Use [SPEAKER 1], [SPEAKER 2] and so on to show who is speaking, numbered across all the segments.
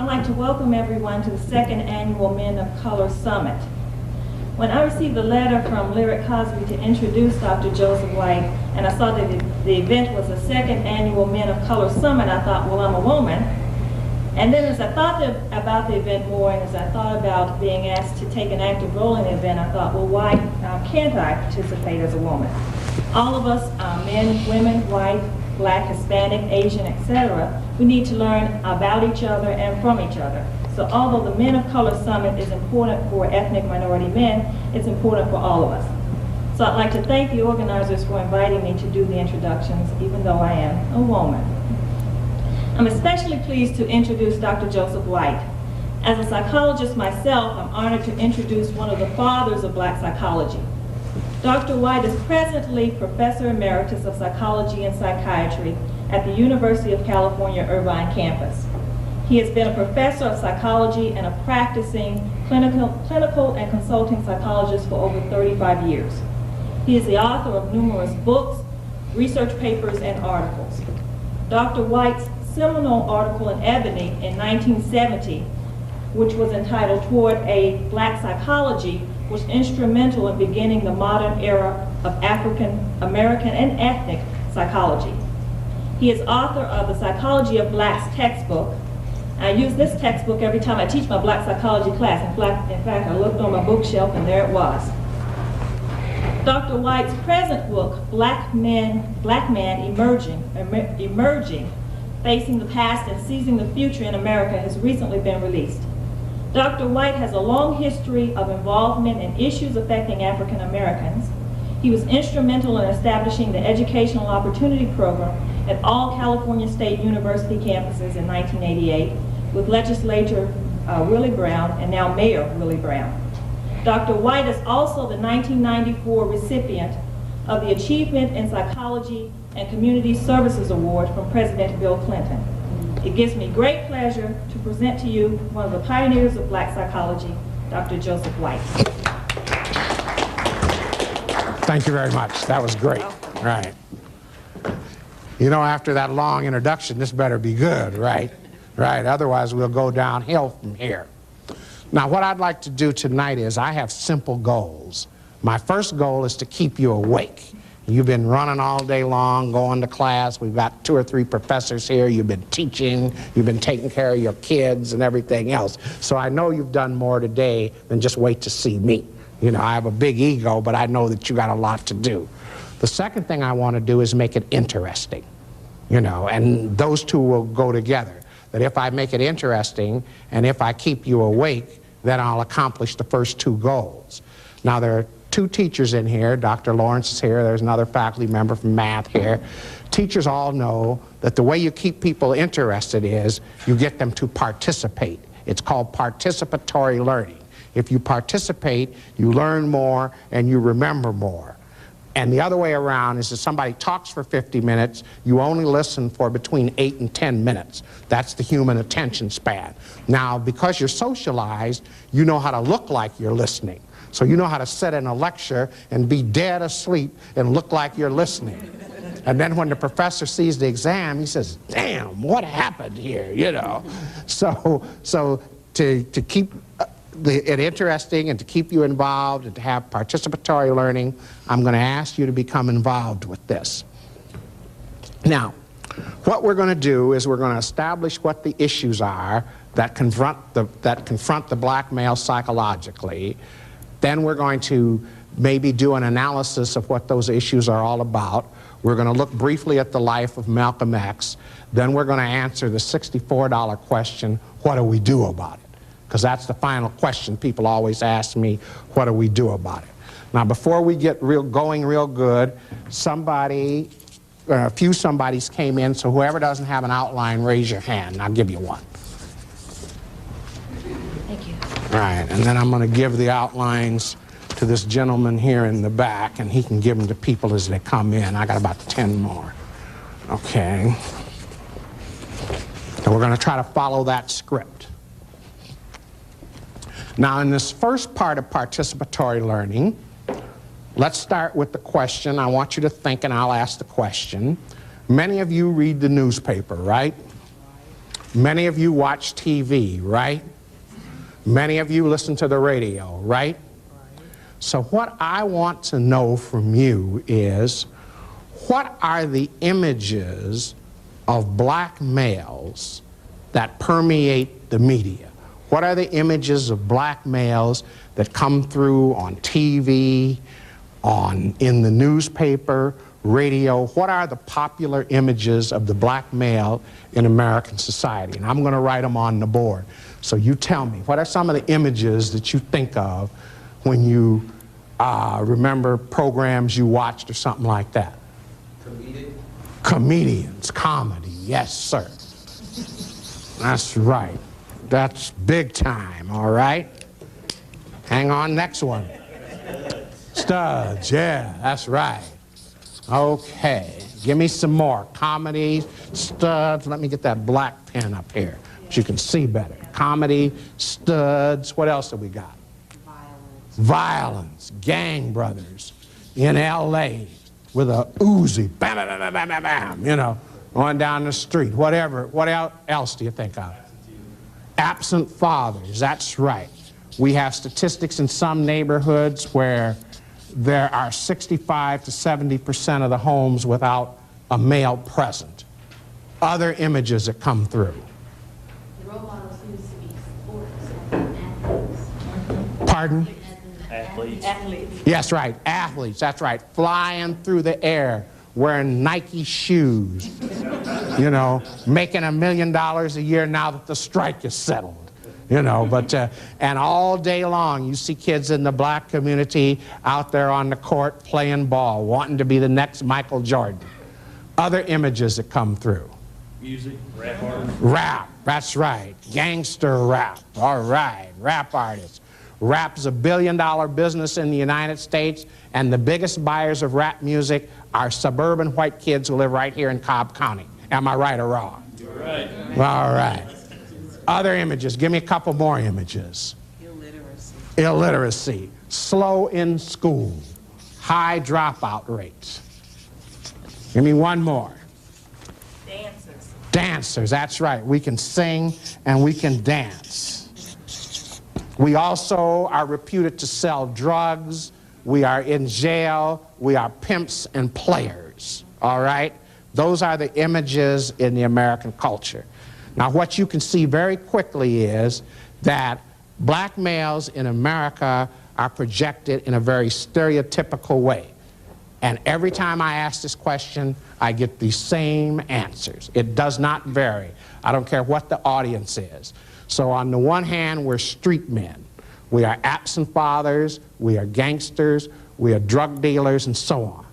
[SPEAKER 1] I'd like to welcome everyone to the second annual Men of Color Summit. When I received a letter from Lyric Cosby to introduce Dr. Joseph White, and I saw that the event was the second annual Men of Color Summit, I thought, well, I'm a woman. And then as I thought about the event more, and as I thought about being asked to take an active role in the event, I thought, well, why can't I participate as a woman? All of us, men, women, white, Black, Hispanic, Asian, etc., we need to learn about each other and from each other. So although the Men of Color Summit is important for ethnic minority men, it's important for all of us. So I'd like to thank the organizers for inviting me to do the introductions, even though I am a woman. I'm especially pleased to introduce Dr. Joseph White. As a psychologist myself, I'm honored to introduce one of the fathers of Black psychology. Dr. White is presently Professor Emeritus of Psychology and Psychiatry at the University of California, Irvine campus. He has been a professor of psychology and a practicing clinical and consulting psychologist for over 35 years. He is the author of numerous books, research papers, and articles. Dr. White's seminal article in Ebony in 1970, which was entitled Toward a Black Psychology, was instrumental in beginning the modern era of African American and ethnic psychology. He is author of the Psychology of Blacks textbook. I use this textbook every time I teach my Black psychology class. In fact, I looked on my bookshelf and there it was. Dr. White's present book, Black Man Emerging, Facing the Past and Seizing the Future in America, has recently been released. Dr. White has a long history of involvement in issues affecting African Americans. He was instrumental in establishing the Educational Opportunity Program at all California State University campuses in 1988 with legislator Willie Brown and now Mayor Willie Brown. Dr. White is also the 1994 recipient of the Achievement in Psychology and Community Services Award from President Bill Clinton. It gives me great pleasure to present to you one of the pioneers of Black psychology, Dr. Joseph White.
[SPEAKER 2] Thank you very much. That was great. Right. You know, after that long introduction, this better be good, right? Right. Otherwise, we'll go downhill from here. Now, what I'd like to do tonight is I have simple goals. My first goal is to keep you awake. You've been running all day long, going to class. We've got 2 or 3 professors here. You've been teaching. You've been taking care of your kids and everything else. So I know you've done more today than just wait to see me. You know, I have a big ego, but I know that you got a lot to do. The second thing I want to do is make it interesting. You know, and those two will go together. That if I make it interesting and if I keep you awake, then I'll accomplish the first 2 goals. Now, there are 2 teachers in here. Dr. Lawrence is here. There's another faculty member from math here. Teachers all know that the way you keep people interested is you get them to participate. It's called participatory learning. If you participate, you learn more and you remember more. And the other way around is if somebody talks for 50 minutes, you only listen for between 8 and 10 minutes. That's the human attention span. Now, because you're socialized, you know how to look like you're listening. So you know how to sit in a lecture and be dead asleep and look like you're listening. And then when the professor sees the exam, he says, damn, what happened here, you know? So to keep it interesting and to keep you involved and to have participatory learning, I'm going to ask you to become involved with this. Now, what we're going to do is we're going to establish what the issues are that confront the black male psychologically. Then we're going to maybe do an analysis of what those issues are all about. We're going to look briefly at the life of Malcolm X. Then we're going to answer the $64 question, what do we do about it? Because that's the final question people always ask me, what do we do about it? Now, before we get going real good, a few somebodies came in, so whoever doesn't have an outline, raise your hand, and I'll give you one.
[SPEAKER 1] Thank you.
[SPEAKER 2] All right, and then I'm going to give the outlines to this gentleman here in the back, and he can give them to people as they come in. I got about 10 more. Okay. So we're going to try to follow that script. Now, in this first part of participatory learning, let's start with the question. I want you to think, and I'll ask the question. Many of you read the newspaper, right? Many of you watch TV, right? Many of you listen to the radio, right? So what I want to know from you is, what are the images of black males that permeate the media? What are the images of black males that come through on TV, in the newspaper, radio? What are the popular images of the black male in American society? And I'm going to write them on the board. So you tell me, what are some of the images that you think of when you remember programs you watched or something like that? Comedians, comedy, yes, sir. That's right. That's big time, all right? Hang on, next one. Studs, yeah, that's right. Okay, give me some more. Comedy, studs. Let me get that black pen up here so you can see better. Comedy, studs. What else have we got? Violence. Gang brothers in L.A. with a Uzi, bam, bam, bam, bam, bam, bam, you know, going down the street. Whatever. What else do you think of? Absent fathers. That's right. We have statistics in some neighborhoods where there are 65 to 70% of the homes without a male present. Other images that come through.
[SPEAKER 3] The role models used to be sports, athletes.
[SPEAKER 2] Pardon?
[SPEAKER 1] Athletes.
[SPEAKER 2] Yes, right. Athletes. That's right. Flying through the air, wearing Nike shoes, you know, making $1 million a year now that the strike is settled. You know, but, and all day long you see kids in the black community out there on the court playing ball, wanting to be the next Michael Jordan. Other images that come through.
[SPEAKER 4] Music, rap artists.
[SPEAKER 2] Rap, that's right. Gangster rap, all right, rap artists. Rap's $1 billion business in the United States, and the biggest buyers of rap music are suburban white kids who live right here in Cobb County. Am I right or wrong?
[SPEAKER 4] You're right.
[SPEAKER 2] All right. Other images. Give me a couple more images.
[SPEAKER 3] Illiteracy.
[SPEAKER 2] Illiteracy. Slow in school. High dropout rates. Give me one more.
[SPEAKER 1] Dancers.
[SPEAKER 2] Dancers. That's right. We can sing and we can dance. We also are reputed to sell drugs. We are in jail. We are pimps and players. All right? Those are the images in the American culture. Now, what you can see very quickly is that black males in America are projected in a very stereotypical way. And every time I ask this question, I get the same answers. It does not vary. I don't care what the audience is. So on the one hand, we're street men. We are absent fathers, we are gangsters, we are drug dealers, and so on.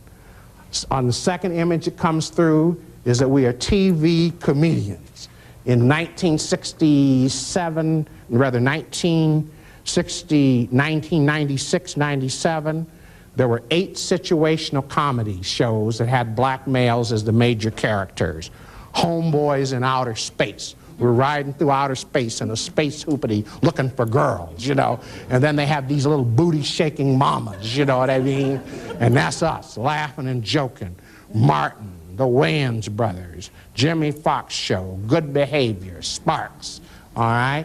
[SPEAKER 2] On the second image that comes through is that we are TV comedians. In 1996, 97, there were 8 situational comedy shows that had black males as the major characters. Homeboys in Outer Space. We're riding through outer space in a space hoopity looking for girls, you know. And then they have these little booty-shaking mamas, you know what I mean? And that's us, laughing and joking. Martin, the Wayans brothers, Jimmy Fox Show, Good Behavior, Sparks, all right?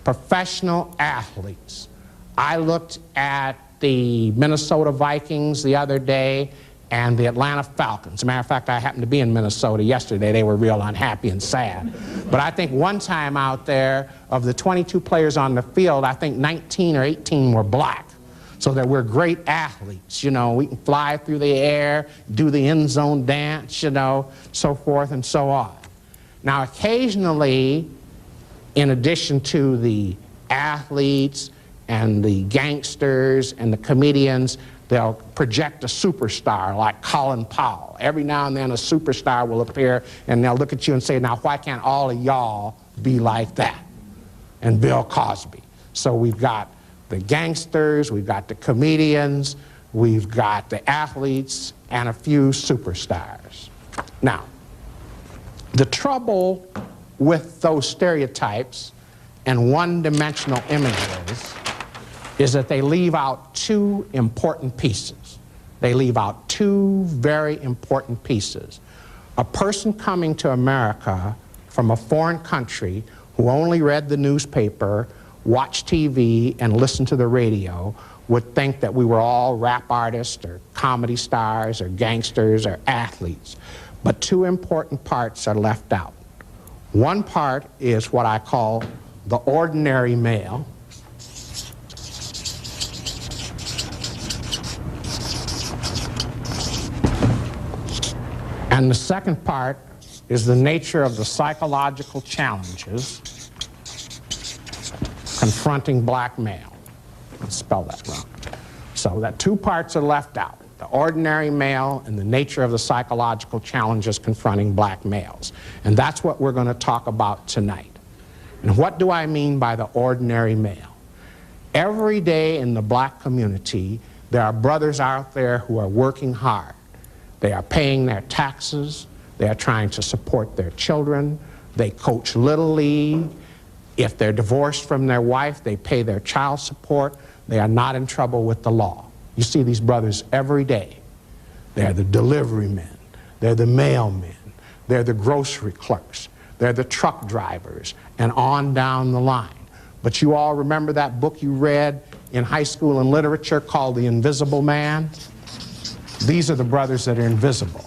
[SPEAKER 2] Professional athletes. I looked at the Minnesota Vikings the other day and the Atlanta Falcons. As a matter of fact, I happened to be in Minnesota yesterday. They were real unhappy and sad. But I think one time out there, of the 22 players on the field, I think 19 or 18 were black. So that we're great athletes, you know. We can fly through the air, do the end zone dance, you know, so forth and so on. Now, occasionally, in addition to the athletes and the gangsters and the comedians, they'll project a superstar like Colin Powell. Every now and then a superstar will appear and they'll look at you and say, now why can't all of y'all be like that? And Bill Cosby. So we've got the gangsters, we've got the comedians, we've got the athletes, and a few superstars. Now, the trouble with those stereotypes and one-dimensional images is that they leave out 2 important pieces. They leave out 2 very important pieces. A person coming to America from a foreign country who only read the newspaper, watched TV, and listened to the radio would think that we were all rap artists or comedy stars or gangsters or athletes. But two important parts are left out. One part is what I call the ordinary male. And the second part is the nature of the psychological challenges confronting black male. Let's spell that wrong. So that two parts are left out, the ordinary male and the nature of the psychological challenges confronting black males. And that's what we're going to talk about tonight. And what do I mean by the ordinary male? Every day in the black community, there are brothers out there who are working hard. They are paying their taxes. They are trying to support their children. They coach Little League. If they're divorced from their wife, they pay their child support. They are not in trouble with the law. You see these brothers every day. They're the delivery men. They're the mailmen. They're the grocery clerks. They're the truck drivers, and on down the line. But you all remember that book you read in high school in literature called The Invisible Man? These are the brothers that are invisible.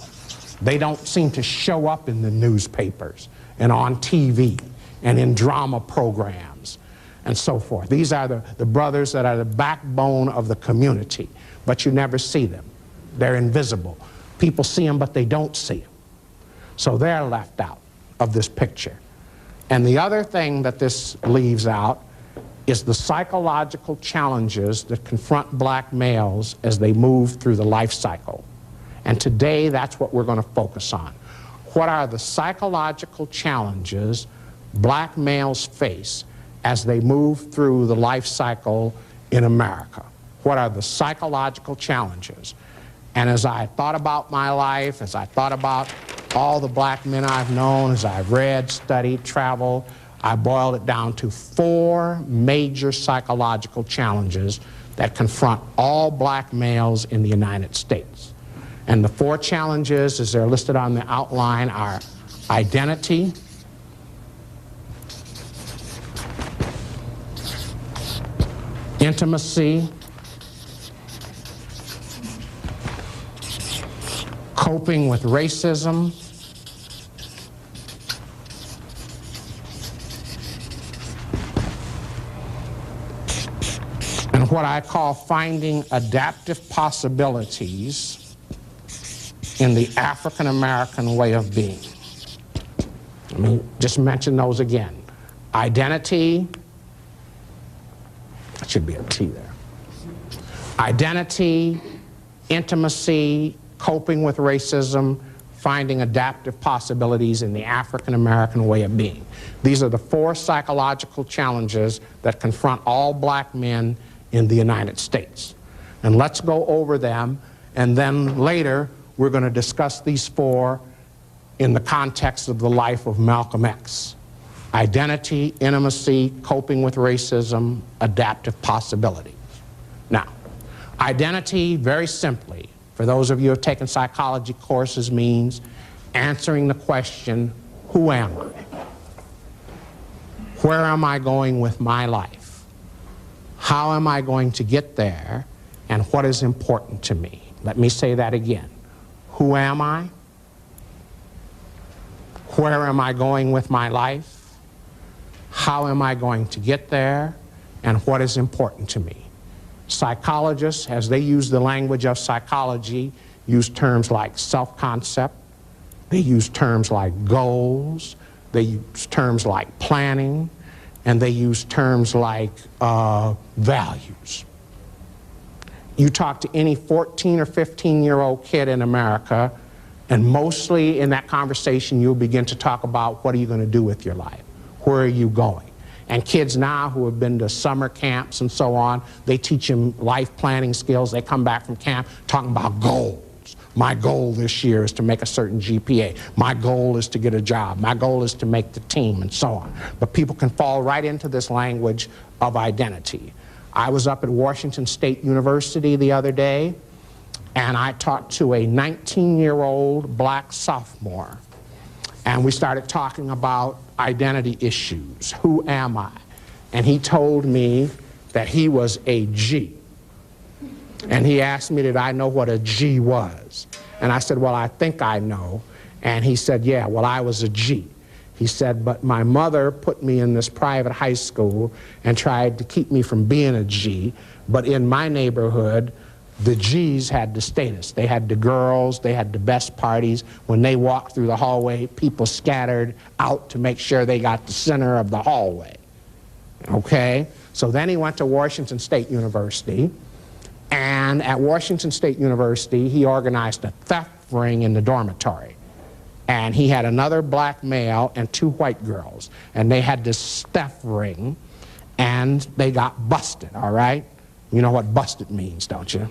[SPEAKER 2] They don't seem to show up in the newspapers and on TV and in drama programs and so forth. These are the brothers that are the backbone of the community, but you never see them. They're invisible. People see them, but they don't see them. So they're left out of this picture. And the other thing that this leaves out is the psychological challenges that confront black males as they move through the life cycle. And today, that's what we're going to focus on. What are the psychological challenges black males face as they move through the life cycle in America? What are the psychological challenges? And as I thought about my life, as I thought about all the black men I've known, as I've read, studied, traveled, I boiled it down to 4 major psychological challenges that confront all black males in the United States. And the 4 challenges, as they're listed on the outline, are identity, intimacy, coping with racism, and what I call finding adaptive possibilities in the African American way of being. Let me just mention those again. Identity, that should be a T there. Identity, intimacy, coping with racism, finding adaptive possibilities in the African American way of being. These are the 4 psychological challenges that confront all black men in the United States. And let's go over them, and then later we're going to discuss these 4 in the context of the life of Malcolm X. Identity, intimacy, coping with racism, adaptive possibilities. Now, identity, very simply, for those of you who have taken psychology courses, means answering the question, who am I? Where am I going with my life? How am I going to get there? And what is important to me? Let me say that again. Who am I? Where am I going with my life? How am I going to get there? And what is important to me? Psychologists, as they use the language of psychology, use terms like self-concept. They use terms like goals. They use terms like planning. And they use terms like values. You talk to any 14 or 15-year-old kid in America, and mostly in that conversation you'll begin to talk about what are you going to do with your life? Where are you going? And kids now who have been to summer camps and so on, they teach them life planning skills. They come back from camp talking about goals. My goal this year is to make a certain GPA. My goal is to get a job. My goal is to make the team, and so on. But people can fall right into this language of identity. I was up at Washington State University the other day, and I talked to a 19-year-old black sophomore. And we started talking about identity issues. Who am I? And he told me that he was a G. And he asked me, did I know what a G was? And I said, well, I think I know. And he said, yeah, well, I was a G. He said, but my mother put me in this private high school and tried to keep me from being a G. But in my neighborhood, the G's had the status. They had the girls, they had the best parties. When they walked through the hallway, people scattered out to make sure they got the center of the hallway. Okay? So then he went to Washington State University. And at Washington State University, he organized a theft ring in the dormitory. And he had another black male and 2 white girls. And they had this theft ring, and they got busted, all right? You know what busted means, don't you?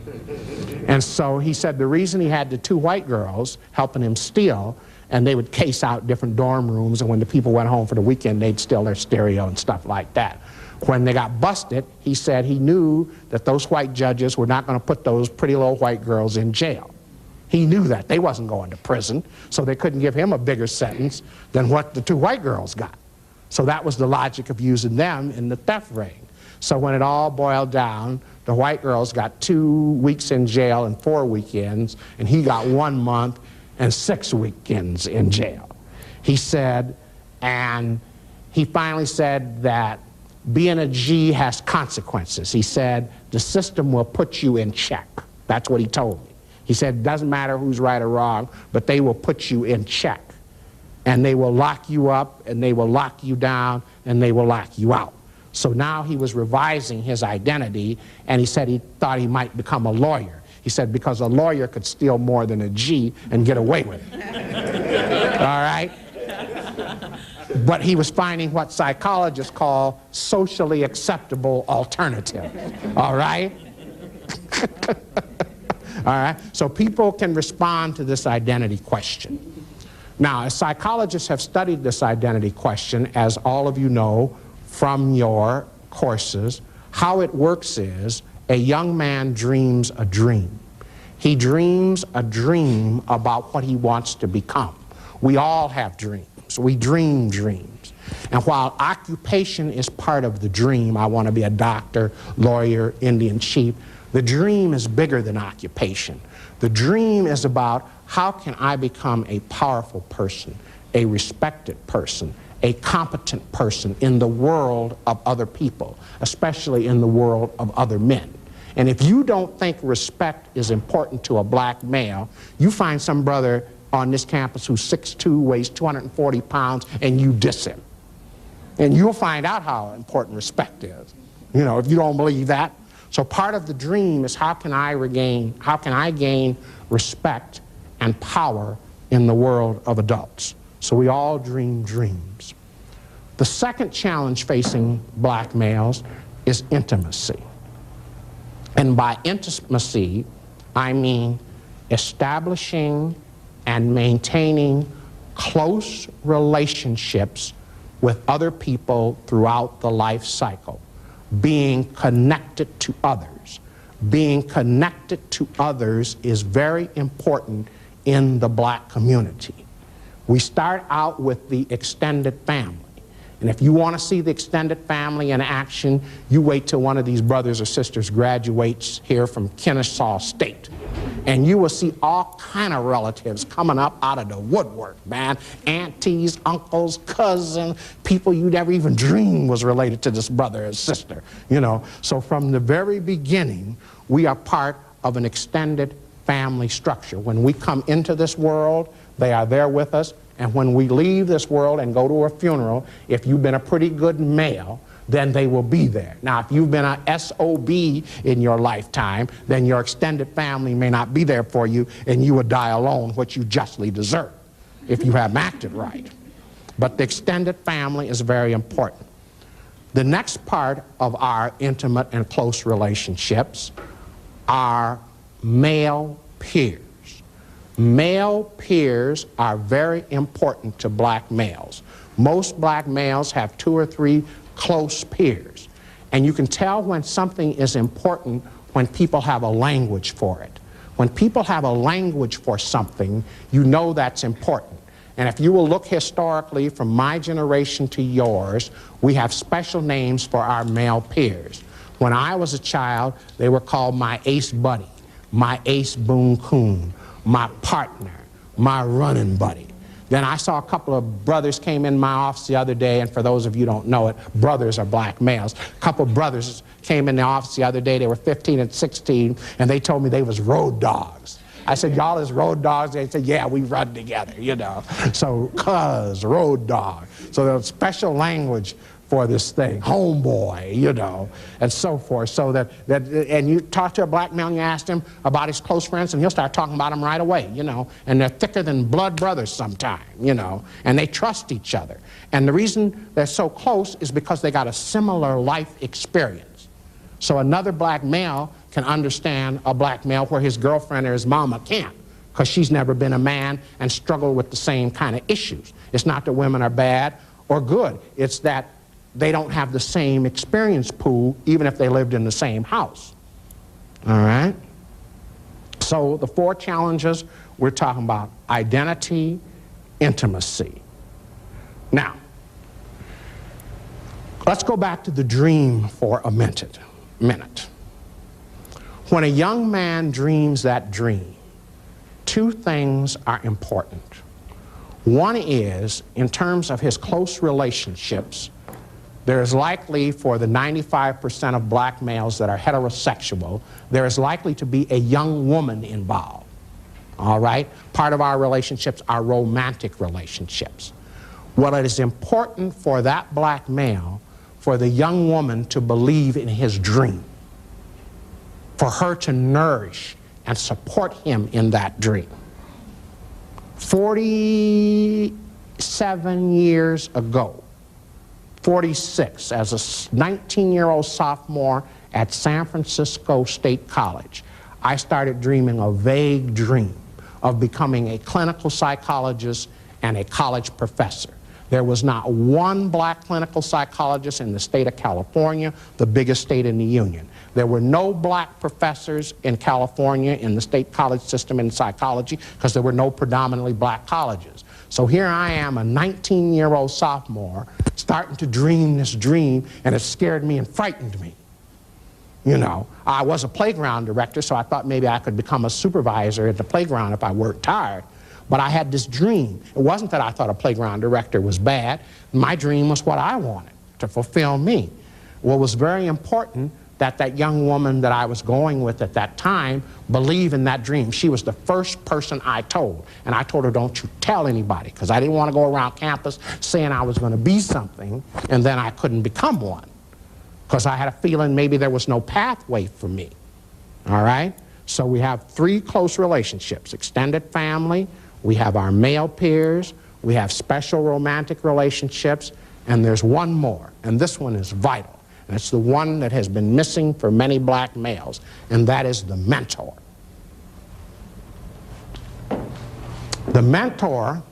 [SPEAKER 2] And so he said the reason he had the 2 white girls helping him steal, and they would case out different dorm rooms, and when the people went home for the weekend, they'd steal their stereo and stuff like that. When they got busted, he said he knew that those white judges were not going to put those pretty little white girls in jail. He knew that. They wasn't going to prison, so they couldn't give him a bigger sentence than what the 2 white girls got. So that was the logic of using them in the theft ring. So when it all boiled down, the white girls got 2 weeks in jail and 4 weekends, and he got 1 month and 6 weekends in jail. He said, and he finally said that being a G has consequences. He said, the system will put you in check. That's what he told me. He said, it doesn't matter who's right or wrong, but they will put you in check. And they will lock you up, and they will lock you down, and they will lock you out. So now he was revising his identity, and he said he thought he might become a lawyer. He said because a lawyer could steal more than a G and get away with it. All right? But he was finding what psychologists call socially acceptable alternative. All right? All right? So people can respond to this identity question. Now, as psychologists have studied this identity question, as all of you know from your courses, how it works is a young man dreams a dream. He dreams a dream about what he wants to become. We all have dreams. We dream dreams. And while occupation is part of the dream, I want to be a doctor, lawyer, Indian chief, the dream is bigger than occupation. The dream is about how can I become a powerful person, a respected person, a competent person in the world of other people, especially in the world of other men. And if you don't think respect is important to a black male, you find some brother on this campus who's 6'2", weighs 240 pounds, and you diss him. And you'll find out how important respect is, you know, if you don't believe that. So part of the dream is how can I gain respect and power in the world of adults. So we all dream dreams. The second challenge facing black males is intimacy. And by intimacy, I mean establishing and maintaining close relationships with other people throughout the life cycle, being connected to others. Being connected to others is very important in the black community. We start out with the extended family. And if you want to see the extended family in action, you wait till one of these brothers or sisters graduates here from Kennesaw State. And you will see all kind of relatives coming up out of the woodwork, man. Aunties, uncles, cousins, people you never even dreamed was related to this brother or sister, you know. So from the very beginning, we are part of an extended family structure. When we come into this world, they are there with us. And when we leave this world and go to a funeral, if you've been a pretty good male, then they will be there. Now, if you've been a SOB in your lifetime, then your extended family may not be there for you, and you will die alone, which you justly deserve, if you haven't acted right. But the extended family is very important. The next part of our intimate and close relationships are male peers. Male peers are very important to black males. Most black males have 2 or 3 close peers. And you can tell when something is important when people have a language for it. When people have a language for something, you know that's important. And if you will look historically from my generation to yours, we have special names for our male peers. When I was a child, they were called my ace buddy, my ace boon coon, my partner, my running buddy. Then I saw a couple of brothers came in my office the other day, and for those of you who don't know it, brothers are black males. A couple of brothers came in the office the other day, they were 15 and 16, and they told me they was road dogs. I said, y'all is road dogs? They said, yeah, we run together, you know. So, cuz, road dog. So there's special language for this thing, homeboy, you know, and so forth. So and you talk to a black man, you ask him about his close friends, and he'll start talking about them right away, you know, and they're thicker than blood brothers sometimes, you know, and they trust each other. And the reason they're so close is because they got a similar life experience. So another black male can understand a black male where his girlfriend or his mama can't, because she's never been a man and struggled with the same kind of issues. It's not that women are bad or good, it's that they don't have the same experience pool, even if they lived in the same house. All right? So the 4 challenges, we're talking about identity, intimacy. Now, let's go back to the dream for a minute. When a young man dreams that dream, 2 things are important. One is, in terms of his close relationships, there is likely, for the 95% of black males that are heterosexual, there is likely to be a young woman involved. All right? Part of our relationships are romantic relationships. Well, it is important for that black male, for the young woman to believe in his dream, for her to nourish and support him in that dream. 47 years ago, 46, as a 19-year-old sophomore at San Francisco State College, I started dreaming a vague dream of becoming a clinical psychologist and a college professor. There was not one black clinical psychologist in the state of California, the biggest state in the union. There were no black professors in California in the state college system in psychology because there were no predominantly black colleges. So here I am, a 19-year-old sophomore, starting to dream this dream, and it scared me and frightened me. You know, I was a playground director, so I thought maybe I could become a supervisor at the playground if I worked hard. But I had this dream. It wasn't that I thought a playground director was bad. My dream was what I wanted, to fulfill me. What was very important, that that young woman that I was going with at that time believe in that dream. She was the first person I told. And I told her, don't you tell anybody, because I didn't want to go around campus saying I was going to be something and then I couldn't become one, because I had a feeling maybe there was no pathway for me. All right? So we have 3 close relationships: extended family, we have our male peers, we have special romantic relationships, and there's one more, and this one is vital. And it's the one that has been missing for many black males, and that is the mentor. The mentor,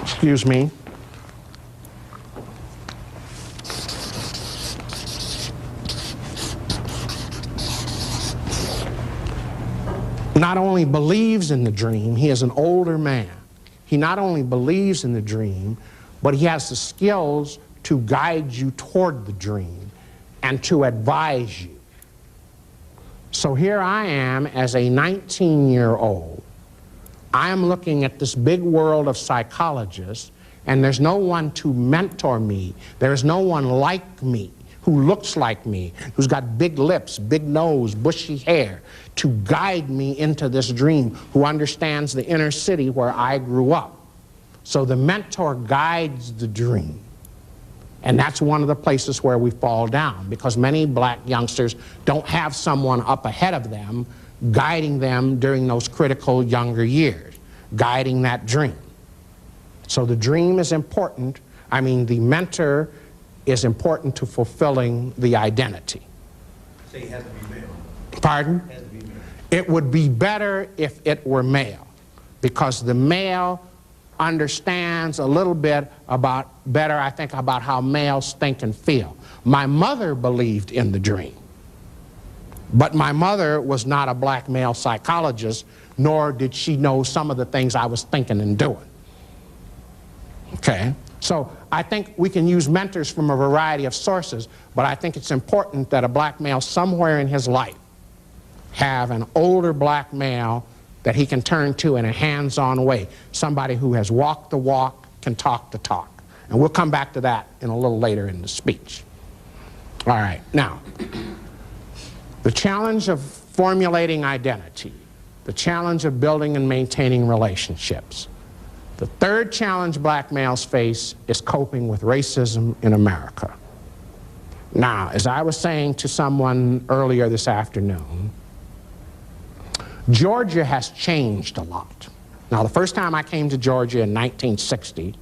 [SPEAKER 2] excuse me, not only believes in the dream, he is an older man. He not only believes in the dream, but he has the skills to guide you toward the dream and to advise you. So here I am as a 19-year-old. I am looking at this big world of psychologists, and there's no one to mentor me. There's no one like me, who looks like me, who's got big lips, big nose, bushy hair, to guide me into this dream, who understands the inner city where I grew up. So the mentor guides the dream. And that's one of the places where we fall down, because many black youngsters don't have someone up ahead of them guiding them during those critical younger years, guiding that dream. So the dream is important. I mean, the mentor is important to fulfilling the identity.
[SPEAKER 5] Say it has to be male.
[SPEAKER 2] Pardon?
[SPEAKER 5] It has to be male.
[SPEAKER 2] It would be better if it were male, because the male understands a little bit better, I think, about how males think and feel. My mother believed in the dream, but my mother was not a black male psychologist, nor did she know some of the things I was thinking and doing. Okay? So I think we can use mentors from a variety of sources, but I think it's important that a black male somewhere in his life have an older black male that he can turn to in a hands-on way. Somebody who has walked the walk, can talk the talk. And we'll come back to that in a little later in the speech. All right, now, the challenge of formulating identity, the challenge of building and maintaining relationships. The third challenge black males face is coping with racism in America. Now, as I was saying to someone earlier this afternoon, Georgia has changed a lot. Now, the first time I came to Georgia in 1960,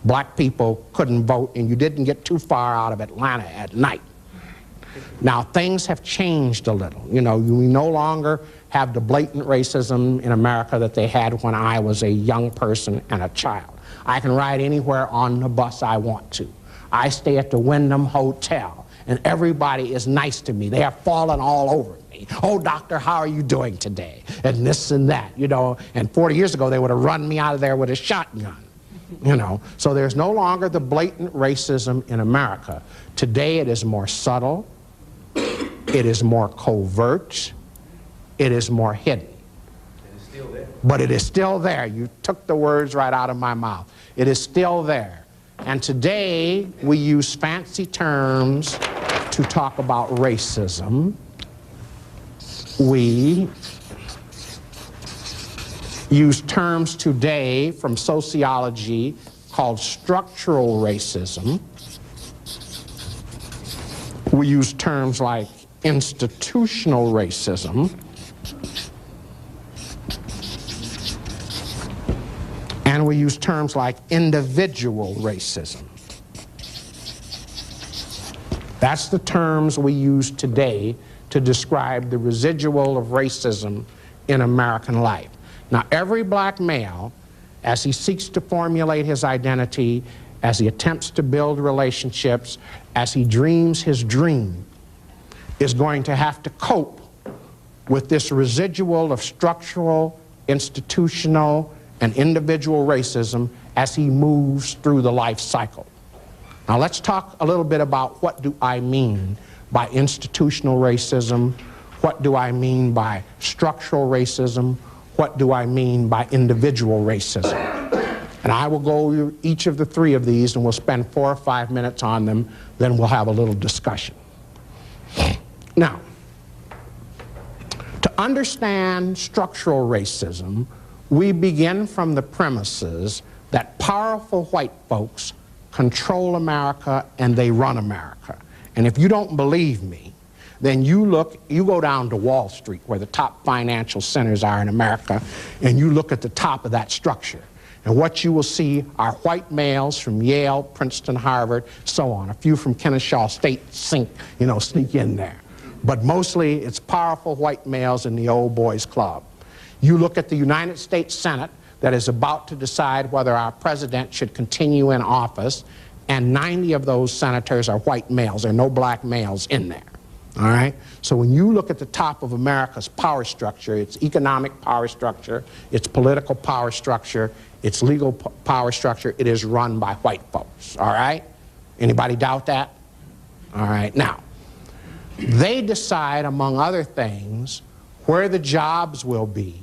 [SPEAKER 2] black people couldn't vote, and you didn't get too far out of Atlanta at night. Now, things have changed a little. You know, we no longer have the blatant racism in America that they had when I was a young person and a child. I can ride anywhere on the bus I want to. I stay at the Wyndham Hotel, and everybody is nice to me. They are falling all over me. Oh, doctor, how are you doing today? And this and that, you know. And 40 years ago, they would have run me out of there with a shotgun. You know, so there's no longer the blatant racism in America. Today it is more subtle, it is more covert, it is more hidden.
[SPEAKER 5] It's still there.
[SPEAKER 2] But it is still there. You took the words right out of my mouth. It is still there. And today we use fancy terms to talk about racism. We use terms today from sociology called structural racism. We use terms like institutional racism. And we use terms like individual racism. That's the terms we use today to describe the residual of racism in American life. Now, every black male, as he seeks to formulate his identity, as he attempts to build relationships, as he dreams his dream, is going to have to cope with this residual of structural, institutional, and individual racism as he moves through the life cycle. Now, let's talk a little bit about what do I mean by institutional racism, what do I mean by structural racism, what do I mean by individual racism. And I will go over each of the three of these and we'll spend 4 or 5 minutes on them, then we'll have a little discussion. Now, to understand structural racism, we begin from the premises that powerful white folks control America and they run America. And if you don't believe me, then you go down to Wall Street, where the top financial centers are in America, and you look at the top of that structure. And what you will see are white males from Yale, Princeton, Harvard, so on. A few from Kennesaw State sneak in there. But mostly it's powerful white males in the old boys club. You look at the United States Senate that is about to decide whether our president should continue in office, and 90 of those senators are white males. There are no black males in there. All right? So when you look at the top of America's power structure, its economic power structure, its political power structure, its legal power structure, it is run by white folks. All right? Anybody doubt that? All right. Now, they decide, among other things, where the jobs will be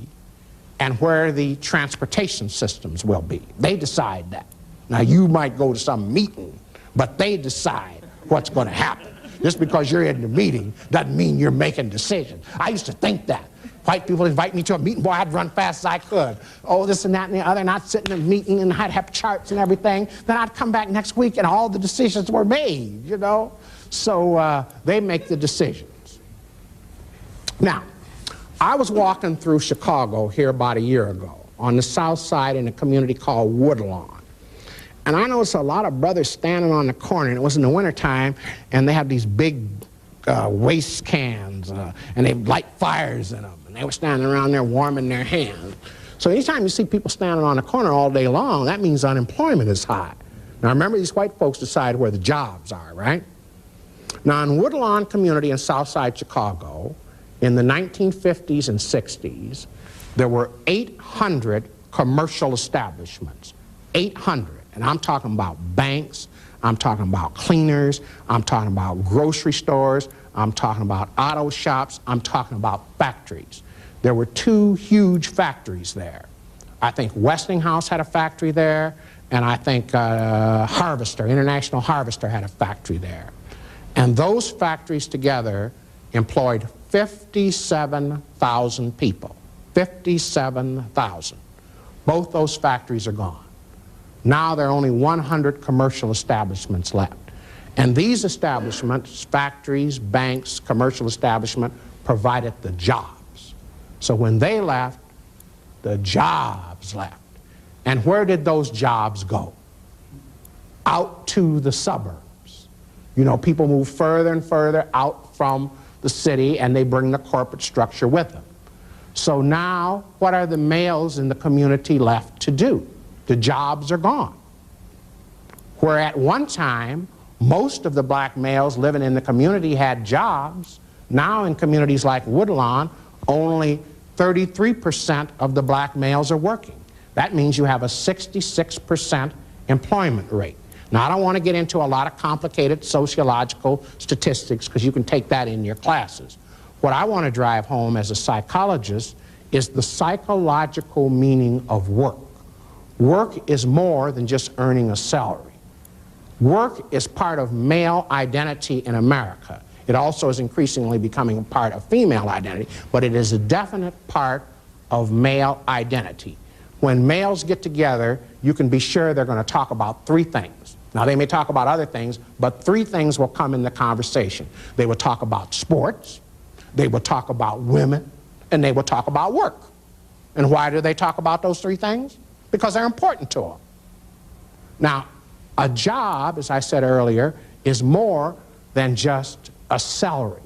[SPEAKER 2] and where the transportation systems will be. They decide that. Now, you might go to some meeting, but they decide what's going to happen. Just because you're in the meeting doesn't mean you're making decisions. I used to think that. White people invite me to a meeting, boy, I'd run fast as I could. Oh, this and that and the other, and I'd sit in a meeting and I'd have charts and everything. Then I'd come back next week and all the decisions were made, you know. So they make the decisions. Now, I was walking through Chicago here about a year ago on the south side in a community called Woodlawn. And I noticed a lot of brothers standing on the corner, and it was in the wintertime, and they had these big waste cans, and they light fires in them, and they were standing around there warming their hands. So anytime you see people standing on the corner all day long, that means unemployment is high. Now remember, these white folks decide where the jobs are, right? Now in Woodlawn community in Southside Chicago, in the 1950s and 60s, there were 800 commercial establishments. 800. And I'm talking about banks, I'm talking about cleaners, I'm talking about grocery stores, I'm talking about auto shops, I'm talking about factories. There were 2 huge factories there. I think Westinghouse had a factory there, and I think Harvester, International Harvester, had a factory there. And those factories together employed 57,000 people. 57,000. Both those factories are gone. Now there are only 100 commercial establishments left. And these establishments, factories, banks, commercial establishment, provided the jobs. So when they left, the jobs left. And where did those jobs go? Out to the suburbs. You know, people move further and further out from the city, and they bring the corporate structure with them. So now, what are the males in the community left to do? The jobs are gone. Where at one time, most of the black males living in the community had jobs, now in communities like Woodlawn, only 33% of the black males are working. That means you have a 66% employment rate. Now, I don't want to get into a lot of complicated sociological statistics because you can take that in your classes. What I want to drive home as a psychologist is the psychological meaning of work. Work is more than just earning a salary. Work is part of male identity in America. It also is increasingly becoming a part of female identity, but it is a definite part of male identity. When males get together, you can be sure they're going to talk about 3 things. Now, they may talk about other things, but 3 things will come in the conversation. They will talk about sports, they will talk about women, and they will talk about work. And why do they talk about those 3 things? Because they're important to them. Now, a job, as I said earlier, is more than just a salary.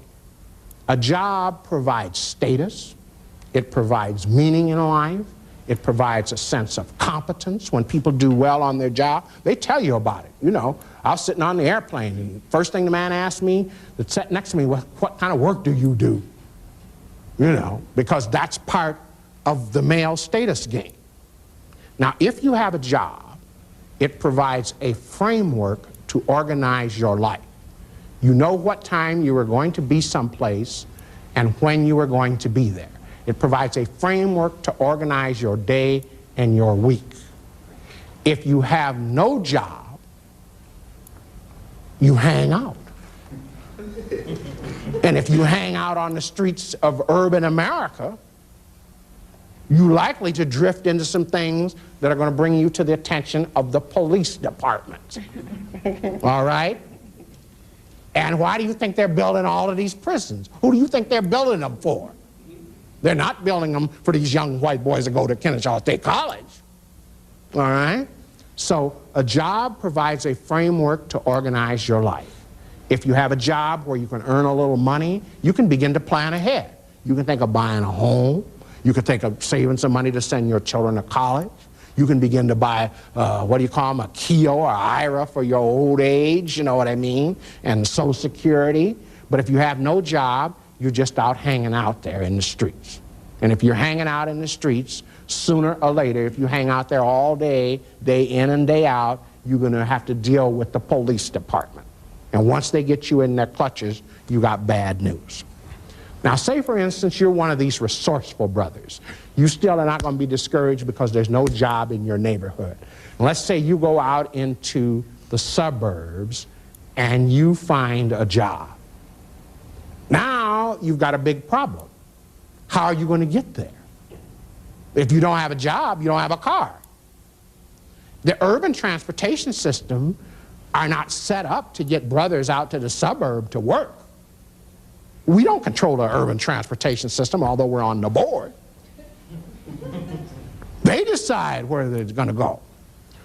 [SPEAKER 2] A job provides status, it provides meaning in life, it provides a sense of competence. When people do well on their job, they tell you about it. You know, I was sitting on the airplane, and first thing the man asked me that sat next to me was, what kind of work do you do? You know, because that's part of the male status game. Now, if you have a job, it provides a framework to organize your life. You know what time you are going to be someplace and when you are going to be there. It provides a framework to organize your day and your week. If you have no job, you hang out. And if you hang out on the streets of urban America, you're likely to drift into some things that are going to bring you to the attention of the police department. All right? And why do you think they're building all of these prisons? Who do you think they're building them for? They're not building them for these young white boys that go to Kennesaw State College. All right? So a job provides a framework to organize your life. If you have a job where you can earn a little money, you can begin to plan ahead. You can think of buying a home. You can think of saving some money to send your children to college. You can begin to buy, what do you call them, a Kia or IRA for your old age, you know what I mean, and Social Security. But if you have no job, you're just out hanging out there in the streets. And if you're hanging out in the streets, sooner or later, if you hang out there all day, day in and day out, you're going to have to deal with the police department. And once they get you in their clutches, you got bad news. Now, say, for instance, you're one of these resourceful brothers. You still are not going to be discouraged because there's no job in your neighborhood. And let's say you go out into the suburbs and you find a job. Now, you've got a big problem. How are you going to get there? If you don't have a job, you don't have a car. The urban transportation system are not set up to get brothers out to the suburb to work. We don't control the urban transportation system, although we're on the board. They decide where they're going to go.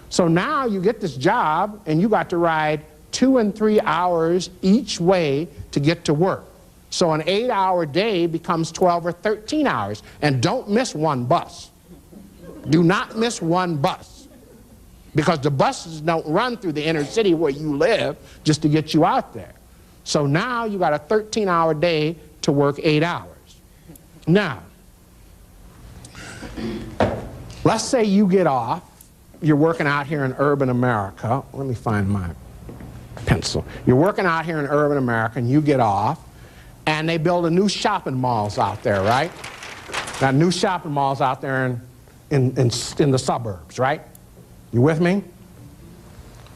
[SPEAKER 2] So now you get this job, and you got to ride 2 and 3 hours each way to get to work. So an 8-hour day becomes 12 or 13 hours. And don't miss one bus. Do not miss one bus. Because the buses don't run through the inner city where you live just to get you out there. So now you got a 13-hour day to work 8 hours. Now, Let's say you get off, you're working out here in urban America. Let me find my pencil. You're working out here in urban America and you get off, and they build a new shopping malls out there, right? Got new shopping malls out there in the suburbs, right? You with me?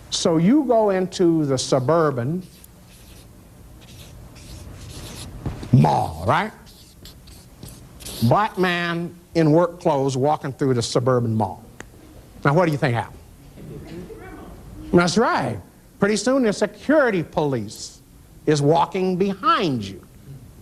[SPEAKER 2] So you go into the suburban mall, right? Black man in work clothes walking through the suburban mall. Now what do you think happened? That's right. Pretty soon the security police is walking behind you,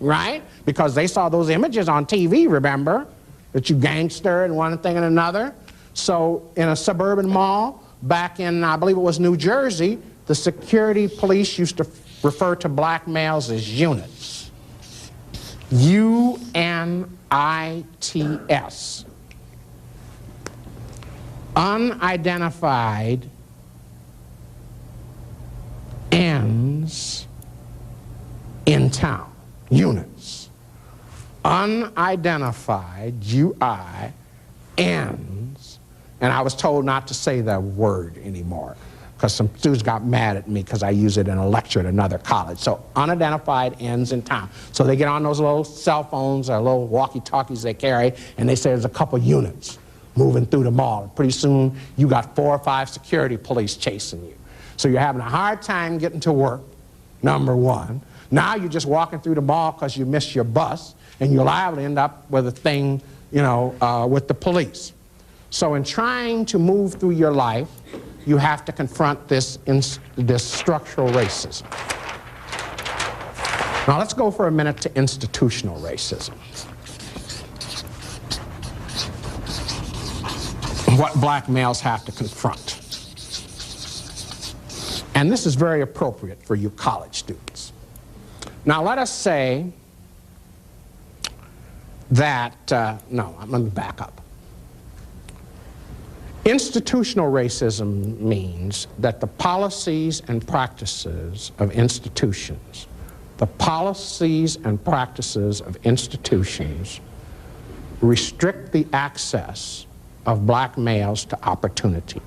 [SPEAKER 2] right? Because they saw those images on TV, remember? That you gangster and one thing and another. So in a suburban mall, back in, I believe it was New Jersey, the security police used to refer to black males as units. U-N-I-T-S. Unidentified ends in town. Units. Unidentified, U-I, ends. And I was told not to say that word anymore because some students got mad at me because I use it in a lecture at another college. So unidentified ends in town. So they get on those little cell phones or little walkie-talkies they carry, and they say there's a couple units moving through the mall. And pretty soon you got 4 or 5 security police chasing you. So you're having a hard time getting to work, number one. Now you're just walking through the mall because you missed your bus, and you're liable to end up with a thing, you know, with the police. So in trying to move through your life, you have to confront this structural racism. Now let's go for a minute to institutional racism. What black males have to confront. And this is very appropriate for you college students. Now let us say that, no, let me back up. Institutional racism means that the policies and practices of institutions, restrict the access of black males to opportunity.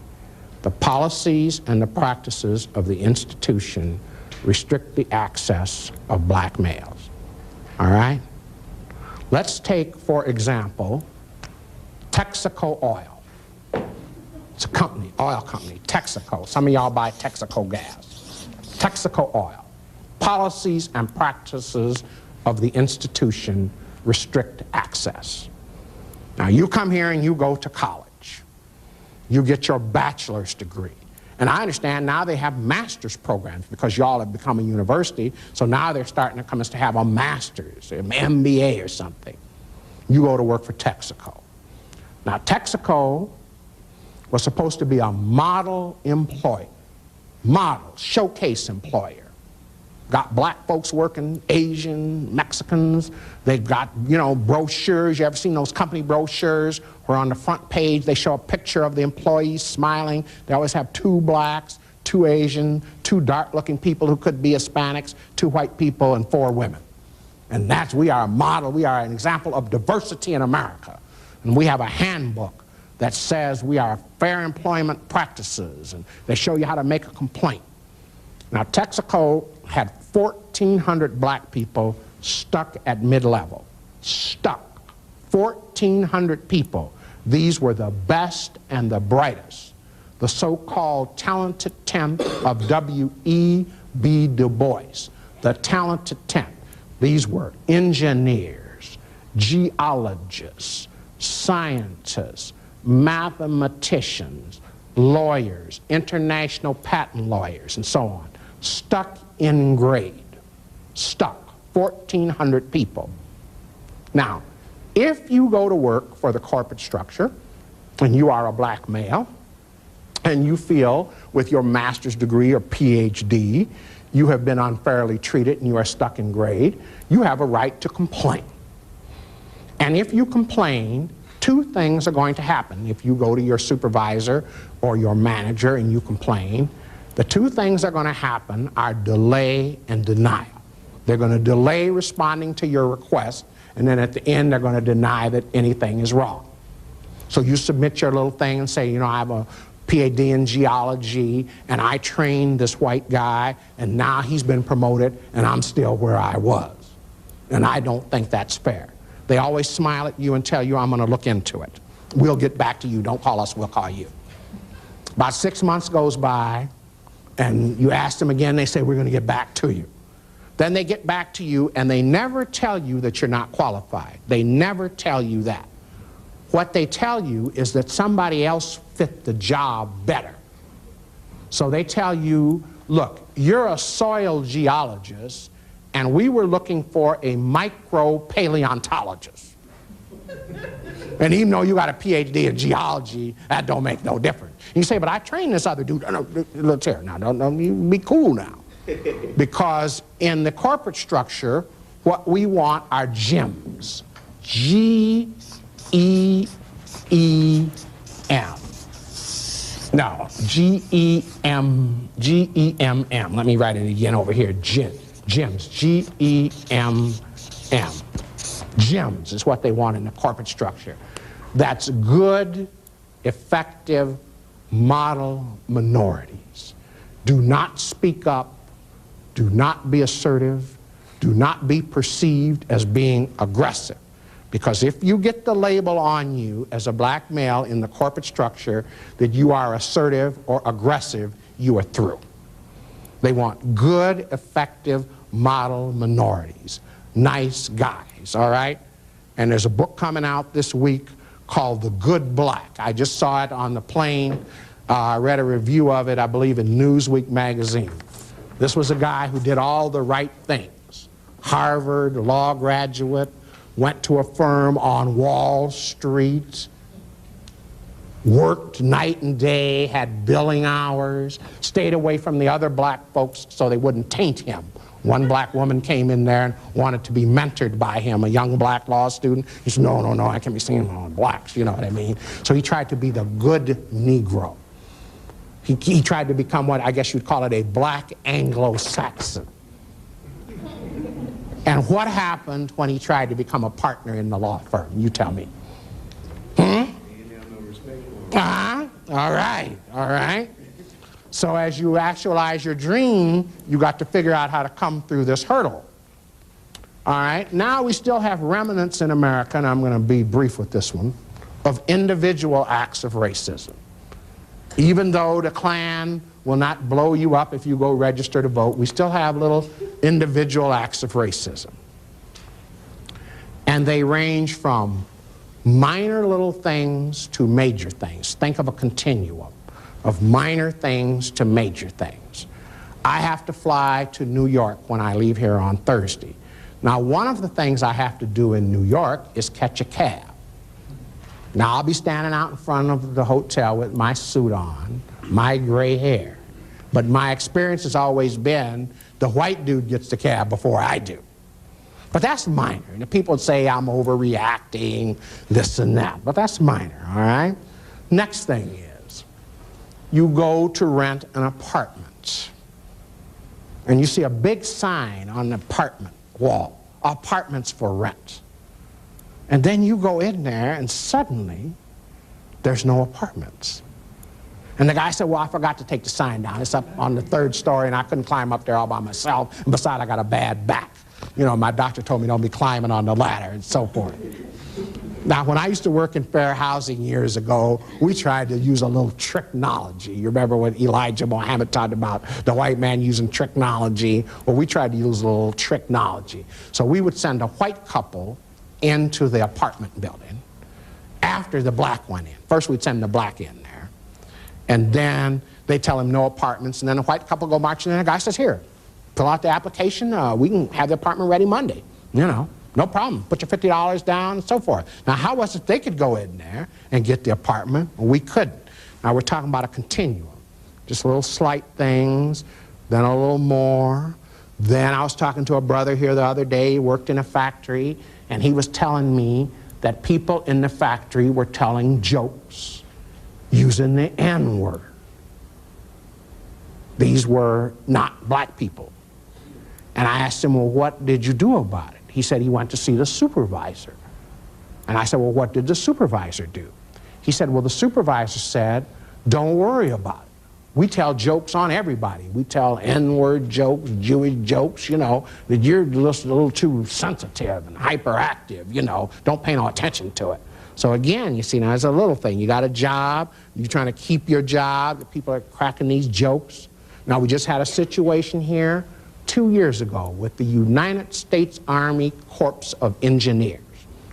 [SPEAKER 2] The policies and the practices of the institution restrict the access of black males. All right? Let's take, for example, Texaco Oil. It's a company, oil company, Texaco. Some of y'all buy Texaco gas. Texaco Oil. Policies and practices of the institution restrict access. Now you come here and you go to college. You get your bachelor's degree. And I understand now they have master's programs because y'all have become a university, so now they're starting to come to have a master's, an MBA or something. You go to work for Texaco. Now Texaco was supposed to be a model employer, model, showcase employer. Got black folks working, Asian, Mexicans. They've got, you know, brochures. You ever seen those company brochures where on the front page they show a picture of the employees smiling? They always have 2 blacks, 2 Asian, 2 dark-looking people who could be Hispanics, 2 white people, and 4 women. And that's, we are a model, we are an example of diversity in America. And we have a handbook that says we are fair employment practices, and they show you how to make a complaint. Now Texaco had 1,400 black people stuck at mid-level. Stuck. 1,400 people. These were the best and the brightest. The so-called talented 10th of W.E.B. Du Bois. The talented 10th. These were engineers, geologists, scientists, mathematicians, lawyers, international patent lawyers, and so on. Stuck in grade. Stuck. 1,400 people. Now, if you go to work for the corporate structure, and you are a black male, and you feel with your master's degree or PhD, you have been unfairly treated and you are stuck in grade, you have a right to complain. And if you complain, 2 things are going to happen. If you go to your supervisor or your manager and you complain, the 2 things that are going to happen are delay and denial. They're going to delay responding to your request, and then at the end they're going to deny that anything is wrong. So you submit your little thing and say, you know, I have a PhD in geology, and I trained this white guy, and now he's been promoted, and I'm still where I was. And I don't think that's fair. They always smile at you and tell you, I'm going to look into it. We'll get back to you. Don't call us, we'll call you. About 6 months goes by, and you ask them again, they say, we're going to get back to you. Then they get back to you, and they never tell you that you're not qualified. They never tell you that. What they tell you is that somebody else fit the job better. So they tell you, look, you're a soil geologist, and we were looking for a micropaleontologist. And even though you got a PhD in geology, that don't make no difference. You say, but I trained this other dude. No, let's hear. Now, don't you be cool now. Because in the corporate structure, what we want are gems. G-E-E-M. No, G-E-M, G-E-M-M. Let me write it again over here. Gems, G-E-M-M. Gems is what they want in the corporate structure. That's good, effective model minorities. Do not speak up. Do not be assertive. Do not be perceived as being aggressive. Because if you get the label on you as a black male in the corporate structure that you are assertive or aggressive, you are through. They want good, effective model minorities. Nice guys, all right? And there's a book coming out this week called The Good Black. I just saw it on the plane. I read a review of it, I believe, in Newsweek magazine. This was a guy who did all the right things. Harvard, law graduate, went to a firm on Wall Street, worked night and day, had billing hours, stayed away from the other black folks so they wouldn't taint him. One black woman came in there and wanted to be mentored by him, a young black law student. He said, no, no, no, I can't be seen among blacks, you know what I mean? So he tried to be the good Negro. He tried to become what I guess you'd call it a black Anglo-Saxon. And what happened when he tried to become a partner in the law firm? You tell me. All right, all right. So as you actualize your dream, you got to figure out how to come through this hurdle. All right, now we still have remnants in America, and I'm going to be brief with this one, of individual acts of racism. Even though the Klan will not blow you up if you go register to vote, we still have little individual acts of racism. And they range from minor little things to major things. Think of a continuum of minor things to major things. I have to fly to New York when I leave here on Thursday. Now, one of the things I have to do in New York is catch a cab. Now, I'll be standing out in front of the hotel with my suit on, my gray hair. But my experience has always been the white dude gets the cab before I do. But that's minor. And the people would say I'm overreacting, this and that. But that's minor, all right? Next thing is, you go to rent an apartment. And you see a big sign on the apartment wall, apartments for rent. And then you go in there and suddenly there's no apartments. And the guy said, well, I forgot to take the sign down. It's up on the 3rd story and I couldn't climb up there all by myself. And besides, I got a bad back. You know, my doctor told me don't be climbing on the ladder and so forth. Now, when I used to work in fair housing years ago, we tried to use a little tricknology. You remember when Elijah Muhammad talked about the white man using tricknology? Well, we tried to use a little tricknology. So we would send a white couple into the apartment building after the black went in. First, we'd send the black in there. And then they tell him no apartments. And then the white couple go marching in. And the guy says, here, fill out the application. We can have the apartment ready Monday. You know. No problem. Put your $50 down and so forth. Now, how was it they could go in there and get the apartment? Well, we couldn't. Now, we're talking about a continuum. Just little slight things, then a little more. Then I was talking to a brother here the other day. He worked in a factory, and he was telling me that people in the factory were telling jokes using the N-word. These were not black people. And I asked him, well, what did you do about it? He said he went to see the supervisor. And I said, well, what did the supervisor do? He said, well, the supervisor said, don't worry about it. We tell jokes on everybody. We tell N-word jokes, Jewish jokes, you know, that you're just a little too sensitive and hyperactive, you know, don't pay no attention to it. So again, you see, now it's a little thing. You got a job, you're trying to keep your job, the people are cracking these jokes. Now, we just had a situation here 2 years ago with the United States Army Corps of Engineers.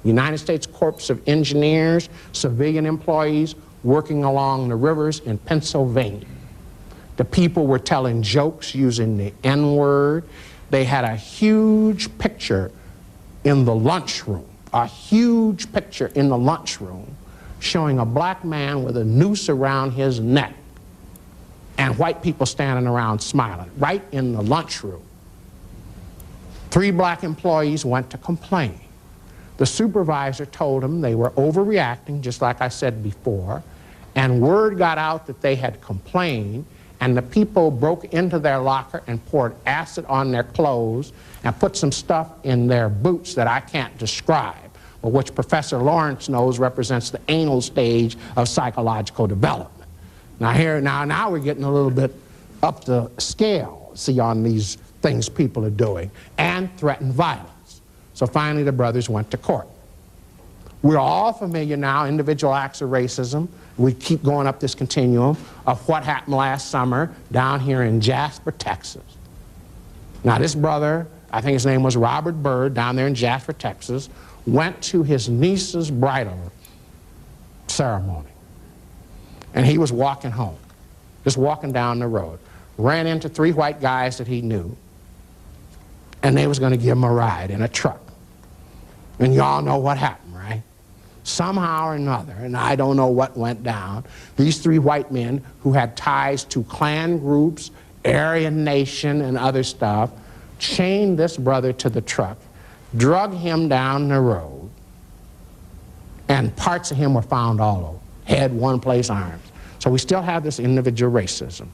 [SPEAKER 2] United States Corps of Engineers, civilian employees working along the rivers in Pennsylvania. The people were telling jokes using the N-word. They had a huge picture in the lunchroom, a huge picture in the lunchroom showing a black man with a noose around his neck and white people standing around smiling, right in the lunchroom. 3 black employees went to complain. The supervisor told them they were overreacting, just like I said before, and word got out that they had complained, and the people broke into their locker and poured acid on their clothes and put some stuff in their boots that I can't describe, but which Professor Lawrence knows represents the anal stage of psychological development. Now we're getting a little bit up the scale, see, on these things people are doing, and threatened violence. So finally the brothers went to court. We're all familiar now, individual acts of racism. We keep going up this continuum of what happened last summer down here in Jasper, Texas. Now this brother, I think his name was Robert Byrd, down there in Jasper, Texas, went to his niece's bridal ceremony. And he was walking home, just walking down the road. Ran into 3 white guys that he knew, and they was going to give him a ride in a truck. And y'all know what happened, right? Somehow or another, and I don't know what went down, these 3 white men who had ties to Klan groups, Aryan Nation, and other stuff, chained this brother to the truck, drug him down the road, and parts of him were found all over. Head one place, arms. So we still have this individual racism.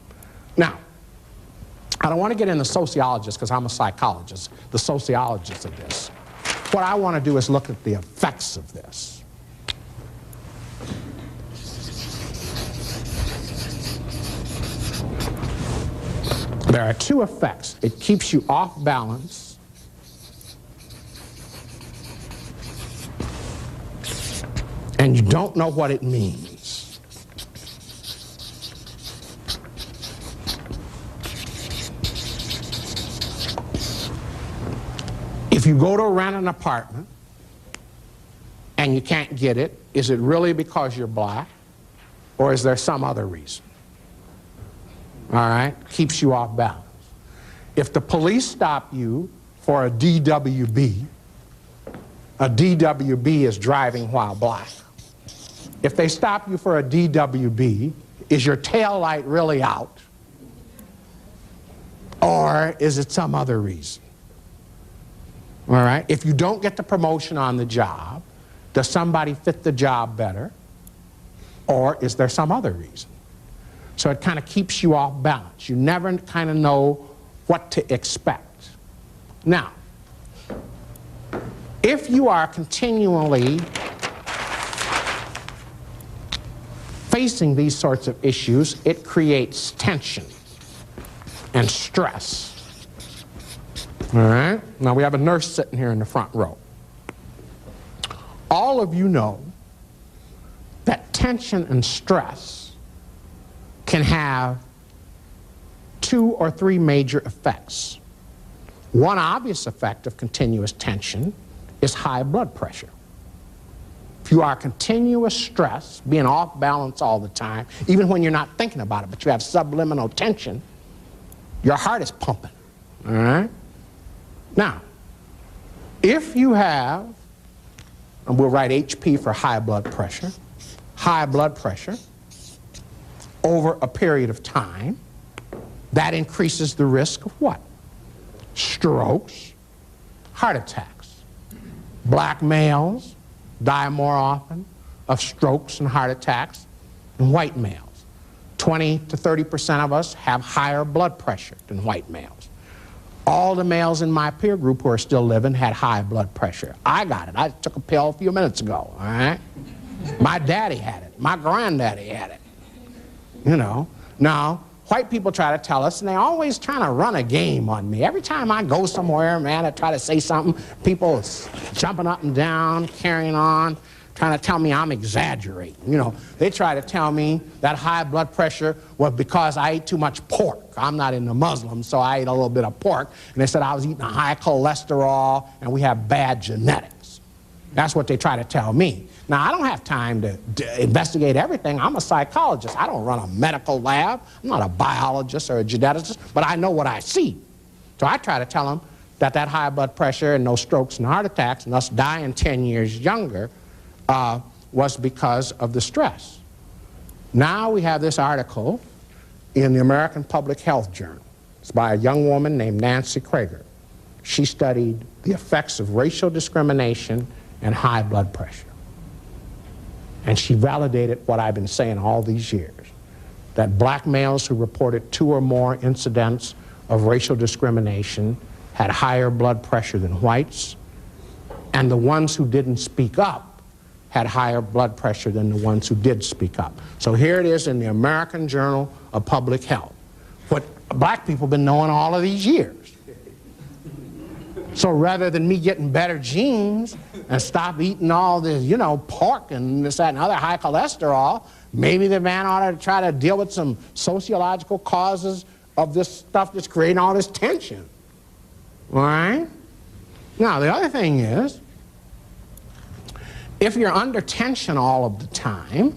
[SPEAKER 2] Now, I don't want to get into sociologists because I'm a psychologist, the sociologist of this. What I want to do is look at the effects of this. There are 2 effects. It keeps you off balance, and you don't know what it means. If you go to rent an apartment and you can't get it, is it really because you're black, or is there some other reason? All right? Keeps you off balance. If the police stop you for a DWB is driving while black. If they stop you for a DWB, is your tail light really out? Or is it some other reason? All right? If you don't get the promotion on the job, does somebody fit the job better? Or is there some other reason? So it kind of keeps you off balance. You never kind of know what to expect. Now, if you are continually facing these sorts of issues, it creates tension and stress. All right? Now we have a nurse sitting here in the front row. All of you know that tension and stress can have 2 or 3 major effects. One obvious effect of continuous tension is high blood pressure. If you are continuous stress, being off balance all the time, even when you're not thinking about it, but you have subliminal tension, your heart is pumping. All right? Now, if you have, and we'll write HP for high blood pressure over a period of time, that increases the risk of what? Strokes, heart attacks. Black males die more often of strokes and heart attacks than white males. 20 to 30% of us have higher blood pressure than white males. All the males in my peer group who are still living had high blood pressure. I got it. I took a pill a few minutes ago, all right? My daddy had it. My granddaddy had it. You know. Now, white people try to tell us, and they always trying to run a game on me. Every time I go somewhere, man, I try to say something, people is jumping up and down, carrying on, trying to tell me I'm exaggerating. You know, they try to tell me that high blood pressure was because I ate too much pork. I'm not into Muslims, so I ate a little bit of pork. And they said I was eating a high cholesterol and we have bad genetics. That's what they try to tell me. Now, I don't have time to investigate everything. I'm a psychologist. I don't run a medical lab. I'm not a biologist or a geneticist, but I know what I see. So I try to tell them that that high blood pressure and those strokes and heart attacks and us dying 10 years younger was because of the stress. Now we have this article in the American Public Health Journal. It's by a young woman named Nancy Krager. She studied the effects of racial discrimination and high blood pressure. And she validated what I've been saying all these years, that black males who reported 2 or more incidents of racial discrimination had higher blood pressure than whites, and the ones who didn't speak up had higher blood pressure than the ones who did speak up. So here it is in the American Journal of Public Health, what black people have been knowing all of these years. So rather than me getting better genes and stop eating all this, you know, pork and this, that, and other high cholesterol, maybe the man ought to try to deal with some sociological causes of this stuff that's creating all this tension. All right? Now, the other thing is, if you're under tension all of the time,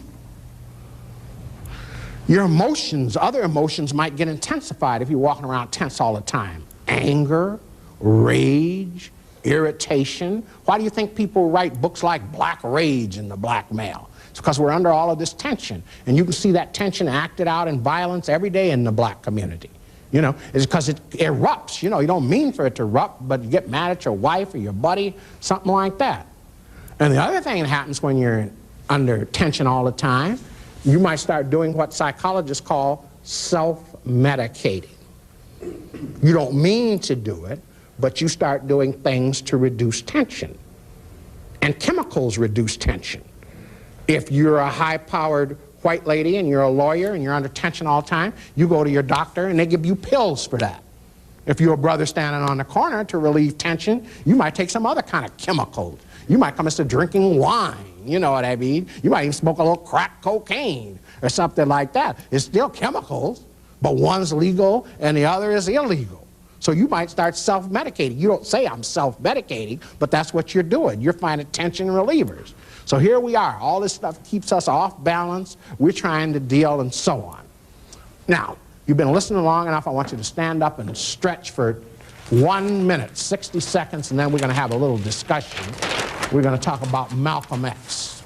[SPEAKER 2] your emotions, other emotions might get intensified if you're walking around tense all the time. Anger, rage, irritation. Why do you think people write books like Black Rage and the Black Male? It's because we're under all of this tension. And you can see that tension acted out in violence every day in the black community. You know, it's because it erupts. You know, you don't mean for it to erupt, but you get mad at your wife or your buddy, something like that. And the other thing that happens when you're under tension all the time, you might start doing what psychologists call self-medicating. You don't mean to do it, but you start doing things to reduce tension. And chemicals reduce tension. If you're a high-powered white lady and you're a lawyer and you're under tension all the time, you go to your doctor and they give you pills for that. If you're a brother standing on the corner to relieve tension, you might take some other kind of chemicals. You might come to drinking wine, you know what I mean? You might even smoke a little crack cocaine or something like that. It's still chemicals, but one's legal and the other is illegal. So you might start self-medicating. You don't say I'm self-medicating, but that's what you're doing. You're finding tension relievers. So here we are. All this stuff keeps us off balance. We're trying to deal and so on. Now, you've been listening long enough. I want you to stand up and stretch for 1 minute, 60 seconds, and then we're going to have a little discussion. We're going to talk about Malcolm X.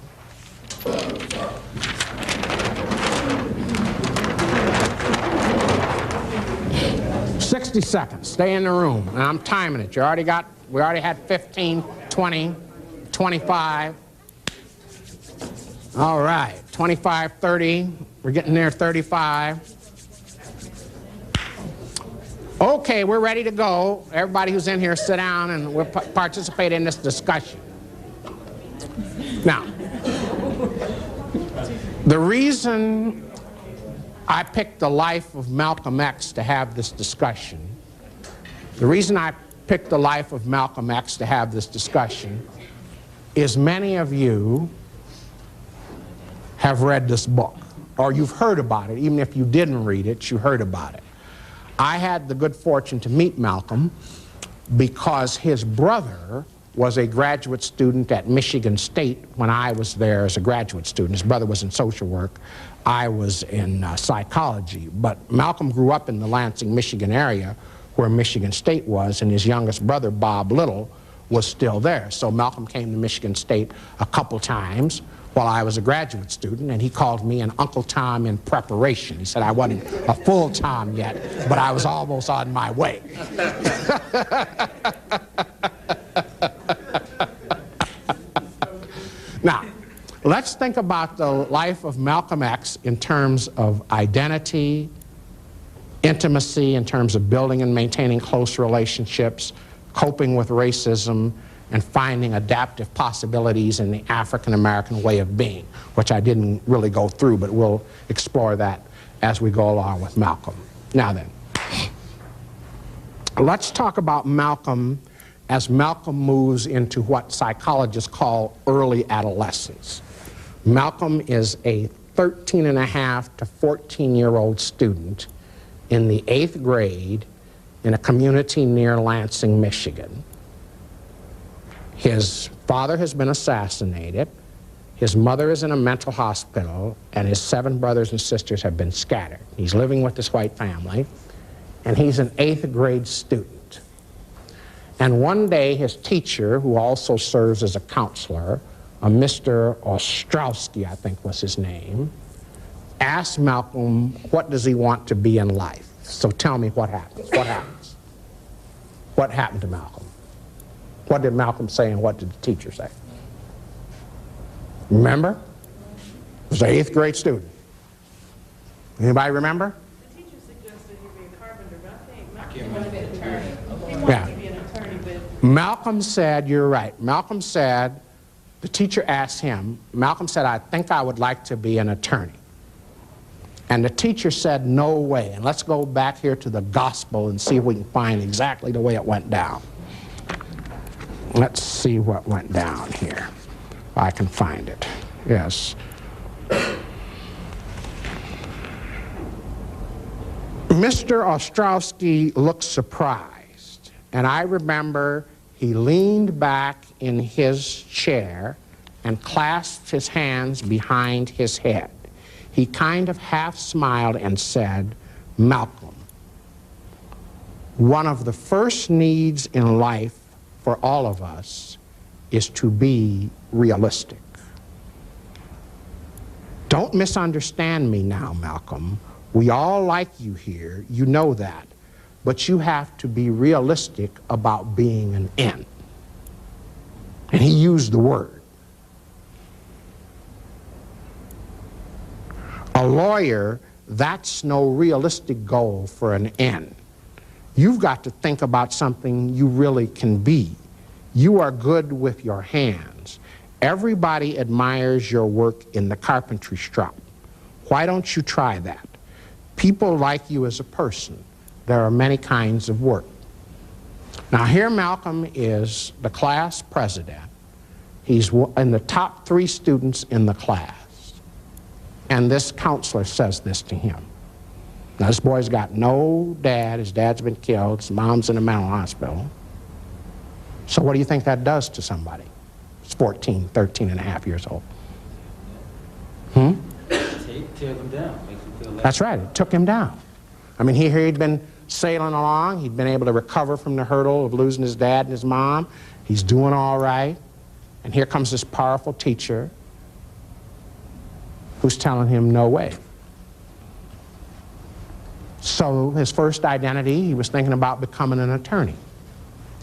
[SPEAKER 2] "60 seconds. Stay in the room. And I'm timing it. We already had 15, 20, 25. All right. 25, 30. We're getting near 35. Okay, we're ready to go. Everybody who's in here, sit down and we'll participate in this discussion. Now, the reason I picked the life of Malcolm X to have this discussion, is many of you have read this book, or you've heard about it. Even if you didn't read it, you heard about it. I had the good fortune to meet Malcolm because his brother was a graduate student at Michigan State when I was there as a graduate student. His brother was in social work. I was in psychology. But Malcolm grew up in the Lansing, Michigan area where Michigan State was, and his youngest brother, Bob Little, was still there. So Malcolm came to Michigan State a couple times while I was a graduate student, and he called me an Uncle Tom in preparation. He said I wasn't a full Tom yet, but I was almost on my way. Now, let's think about the life of Malcolm X in terms of identity, intimacy, in terms of building and maintaining close relationships, coping with racism, and finding adaptive possibilities in the African American way of being, which I didn't really go through, but we'll explore that as we go along with Malcolm. Now then, let's talk about Malcolm as Malcolm moves into what psychologists call early adolescence. Malcolm is a 13-and-a-half to 14-year-old student in the 8th grade in a community near Lansing, Michigan. His father has been assassinated, his mother is in a mental hospital, and his 7 brothers and sisters have been scattered. He's living with this white family, and he's an 8th grade student. And one day his teacher, who also serves as a counselor, a Mr. Ostrowski, I think was his name, asked Malcolm, what does he want to be in life? So tell me what happens. What happens? What happened to Malcolm? What did Malcolm say and what did the teacher say? Remember? He was an 8th grade student. Anybody remember?
[SPEAKER 6] The teacher suggested he be a carpenter, but I think Malcolm wanted to be an attorney. He wanted
[SPEAKER 2] Yeah.
[SPEAKER 6] to be an attorney, but
[SPEAKER 2] Malcolm said, you're right. Malcolm said, the teacher asked him, Malcolm said, I think I would like to be an attorney. And the teacher said, no way. And let's go back here to the gospel and see if we can find exactly the way it went down. Let's see what went down here. I can find it. Yes. Mr. Ostrowski looked surprised, and I remember he leaned back in his chair and clasped his hands behind his head. He kind of half smiled and said, Malcolm, one of the first needs in life for all of us is to be realistic. Don't misunderstand me now, Malcolm. We all like you here, you know that. But you have to be realistic about being an N. And he used the word. A lawyer, that's no realistic goal for an N. You've got to think about something you really can be. You are good with your hands. Everybody admires your work in the carpentry shop. Why don't you try that? People like you as a person. There are many kinds of work. Now here Malcolm is the class president. He's in the top 3 students in the class. And this counselor says this to him. Now this boy's got no dad. His dad's been killed. His mom's in a mental hospital. So what do you think that does to somebody? He's 14, 13 and a half years old.
[SPEAKER 4] Tear them down. Makes them feel less.
[SPEAKER 2] That's right. It took him down. I mean, he'd been sailing along. He'd been able to recover from the hurdle of losing his dad and his mom. He's doing all right. And here comes this powerful teacher who's telling him no way. So his first identity, he was thinking about becoming an attorney.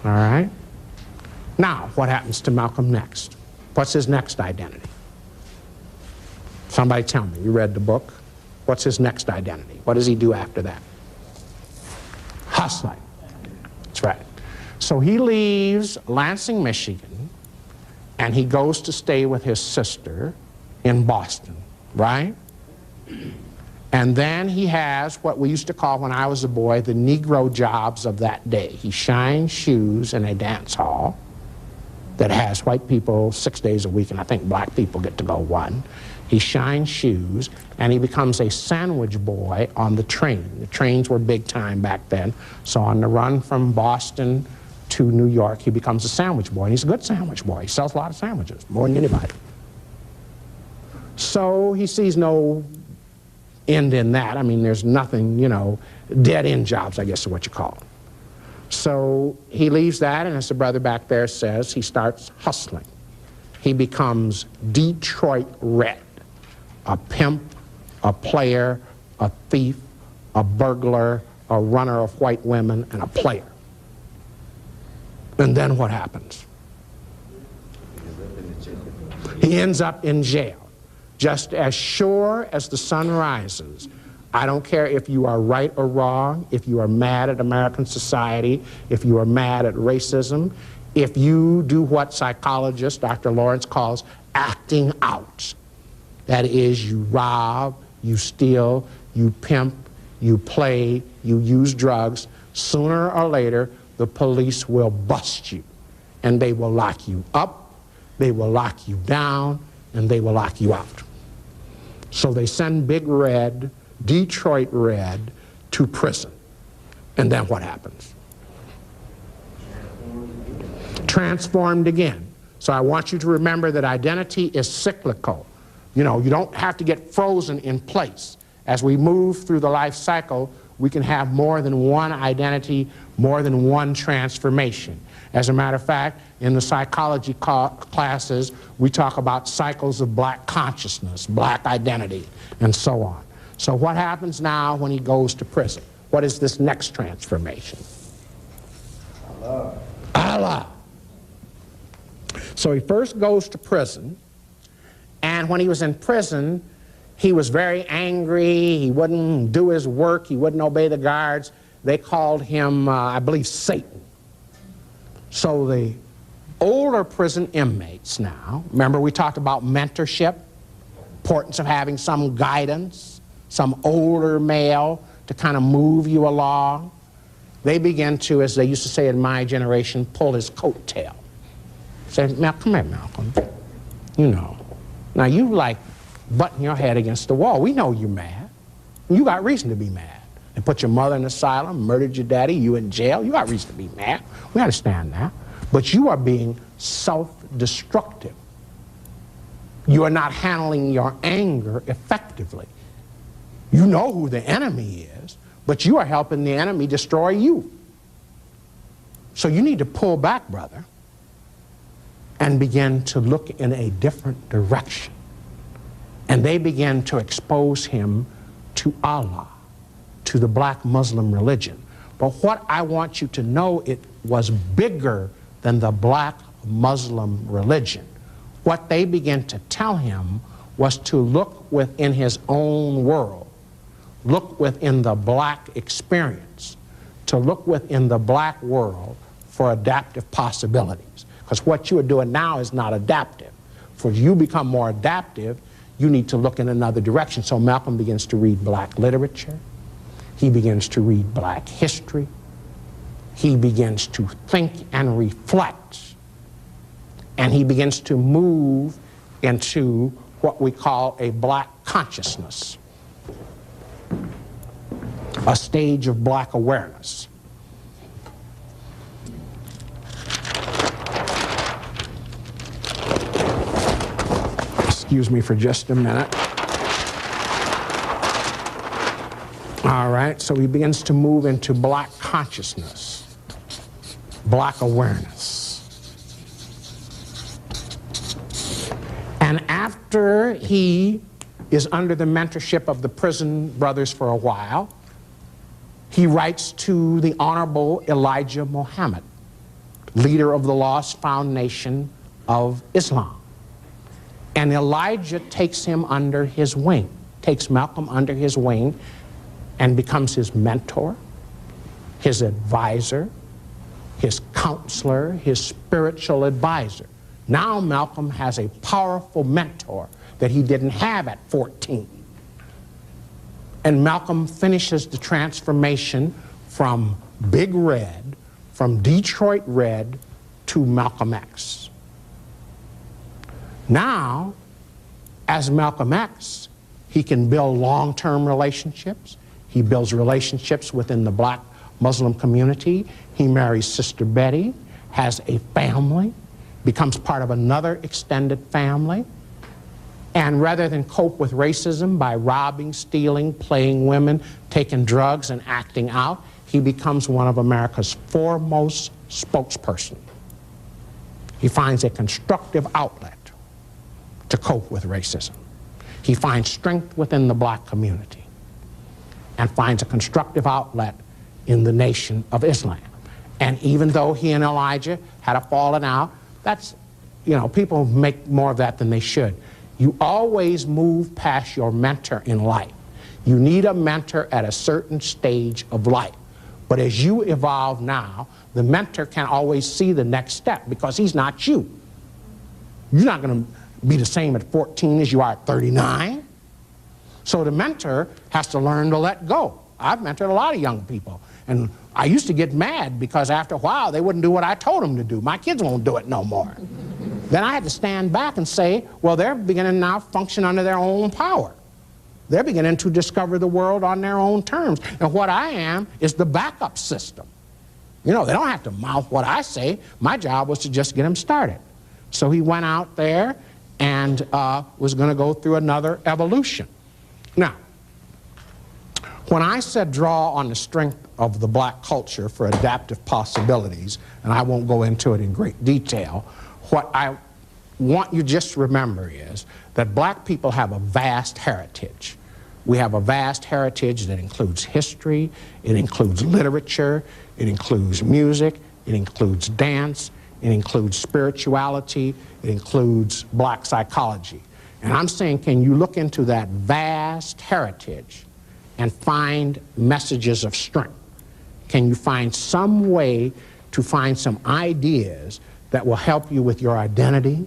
[SPEAKER 2] All right? Now, what happens to Malcolm next? What's his next identity? Somebody tell me. You read the book. What's his next identity? What does he do after that? Hustling. That's right. So he leaves Lansing, Michigan, and he goes to stay with his sister in Boston, right? And then he has what we used to call, when I was a boy, the Negro jobs of that day. He shines shoes in a dance hall that has white people 6 days a week, and I think black people get to go 1. He shines shoes, and he becomes a sandwich boy on the train. The trains were big time back then, so on the run from Boston to New York, he becomes a sandwich boy, and he's a good sandwich boy. He sells a lot of sandwiches, more than anybody. So he sees no end in that. I mean, there's nothing, you know, dead-end jobs, I guess is what you call them. So he leaves that, and as the brother back there says, he starts hustling. He becomes Detroit Red, a pimp, a player, a thief, a burglar, a runner of white women, and a player. And then what happens? He ends up in jail. Just as sure as the sun rises, I don't care if you are right or wrong, if you are mad at American society, if you are mad at racism, if you do what psychologist Dr. Lawrence calls acting out. That is, you rob, you steal, you pimp, you play, you use drugs, sooner or later the police will bust you, and they will lock you up, they will lock you down, and they will lock you out. So they send Big Red, Detroit Red, to prison. And then what happens? Transformed again. So I want you to remember that identity is cyclical. You know, you don't have to get frozen in place. As we move through the life cycle, we can have more than one identity, more than one transformation. As a matter of fact, in the psychology classes, we talk about cycles of black consciousness, black identity, and so on. So what happens now when he goes to prison? What is this next transformation? Allah. Allah. So he first goes to prison, and when he was in prison, he was very angry. He wouldn't do his work. He wouldn't obey the guards. They called him, I believe, Satan. So the older prison inmates now, remember we talked about mentorship, importance of having some guidance, some older male to kind of move you along. They begin to, as they used to say in my generation, pull his coattail. Say, Malcolm, come here, Malcolm. You know. Now you like butting your head against the wall. We know you're mad. You got reason to be mad. They put your mother in the asylum, murdered your daddy, you in jail. You got reason to be mad. We understand that. But you are being self-destructive. You are not handling your anger effectively. You know who the enemy is, but you are helping the enemy destroy you. So you need to pull back, brother, and begin to look in a different direction. And they began to expose him to Allah, to the black Muslim religion. But what I want you to know, it was bigger than the black Muslim religion. What they began to tell him was to look within his own world, look within the black experience, to look within the black world for adaptive possibilities. Because what you are doing now is not adaptive. For you to become more adaptive, you need to look in another direction. So Malcolm begins to read black literature. He begins to read black history. He begins to think and reflect. And he begins to move into what we call a black consciousness, a stage of black awareness. Excuse me for just a minute. All right, so he begins to move into black consciousness, black awareness. And after he is under the mentorship of the prison brothers for a while, he writes to the Honorable Elijah Muhammad, leader of the Lost Found Nation of Islam. And Elijah takes him under his wing, takes Malcolm under his wing, and becomes his mentor, his advisor, his counselor, his spiritual advisor. Now Malcolm has a powerful mentor that he didn't have at 14. And Malcolm finishes the transformation from Big Red, from Detroit Red to Malcolm X. Now, as Malcolm X, he can build long-term relationships. He builds relationships within the black Muslim community. He marries Sister Betty, has a family, becomes part of another extended family. And rather than cope with racism by robbing, stealing, playing women, taking drugs, and acting out, he becomes one of America's foremost spokespersons. He finds a constructive outlet to cope with racism. He finds strength within the black community and finds a constructive outlet in the Nation of Islam. And even though he and Elijah had a falling out, that's, you know, people make more of that than they should. You always move past your mentor in life. You need a mentor at a certain stage of life. But as you evolve now, the mentor can always see the next step because he's not you. You're not going to be the same at 14 as you are at 39. So the mentor has to learn to let go. I've mentored a lot of young people, and I used to get mad because after a while they wouldn't do what I told them to do. My kids won't do it no more. Then I had to stand back and say, well, they're beginning now to function under their own power. They're beginning to discover the world on their own terms. And what I am is the backup system. You know, they don't have to mouth what I say. My job was to just get them started. So he went out there and was going to go through another evolution. Now, when I said draw on the strength of the black culture for adaptive possibilities, and I won't go into it in great detail, what I want you just to remember is that black people have a vast heritage. We have a vast heritage that includes history, it includes literature, it includes music, it includes dance, it includes spirituality, it includes black psychology. And I'm saying, can you look into that vast heritage and find messages of strength? Can you find some way to find some ideas that will help you with your identity,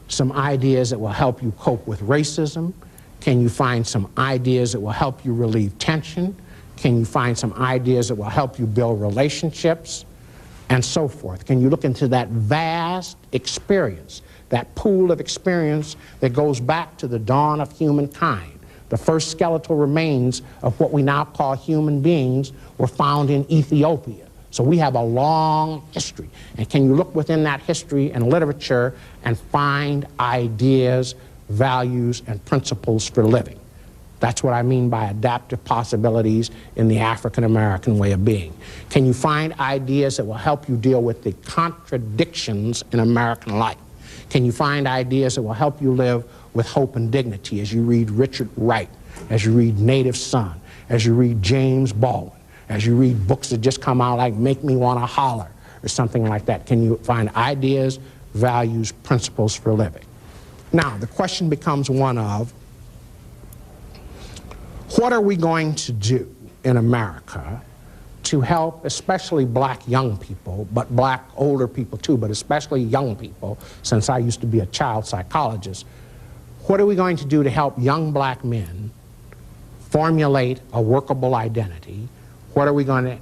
[SPEAKER 2] some ideas that will help you cope with racism? Can you find some ideas that will help you relieve tension? Can you find some ideas that will help you build relationships? And so forth. Can you look into that vast experience, that pool of experience that goes back to the dawn of humankind? The first skeletal remains of what we now call human beings were found in Ethiopia. So we have a long history. And can you look within that history and literature and find ideas, values, and principles for living? That's what I mean by adaptive possibilities in the African-American way of being. Can you find ideas that will help you deal with the contradictions in American life? Can you find ideas that will help you live with hope and dignity as you read Richard Wright, as you read Native Son, as you read James Baldwin, as you read books that just come out like Make Me Want to Holler or something like that? Can you find ideas, values, principles for living? Now, the question becomes one of, what are we going to do in America to help especially black young people, but black older people too, but especially young people, since I used to be a child psychologist? What are we going to do to help young black men formulate a workable identity? What are we going to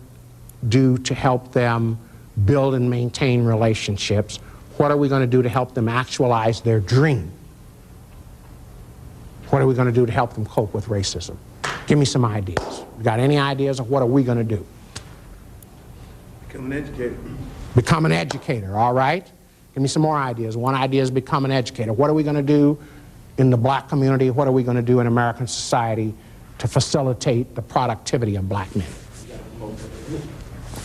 [SPEAKER 2] do to help them build and maintain relationships? What are we going to do to help them actualize their dream? What are we going to do to help them cope with racism? Give me some ideas. You got any ideas of what are we going to do?
[SPEAKER 5] Become an educator.
[SPEAKER 2] Become an educator, all right? Give me some more ideas. One idea is become an educator. What are we going to do in the black community? What are we going to do in American society to facilitate the productivity of black men?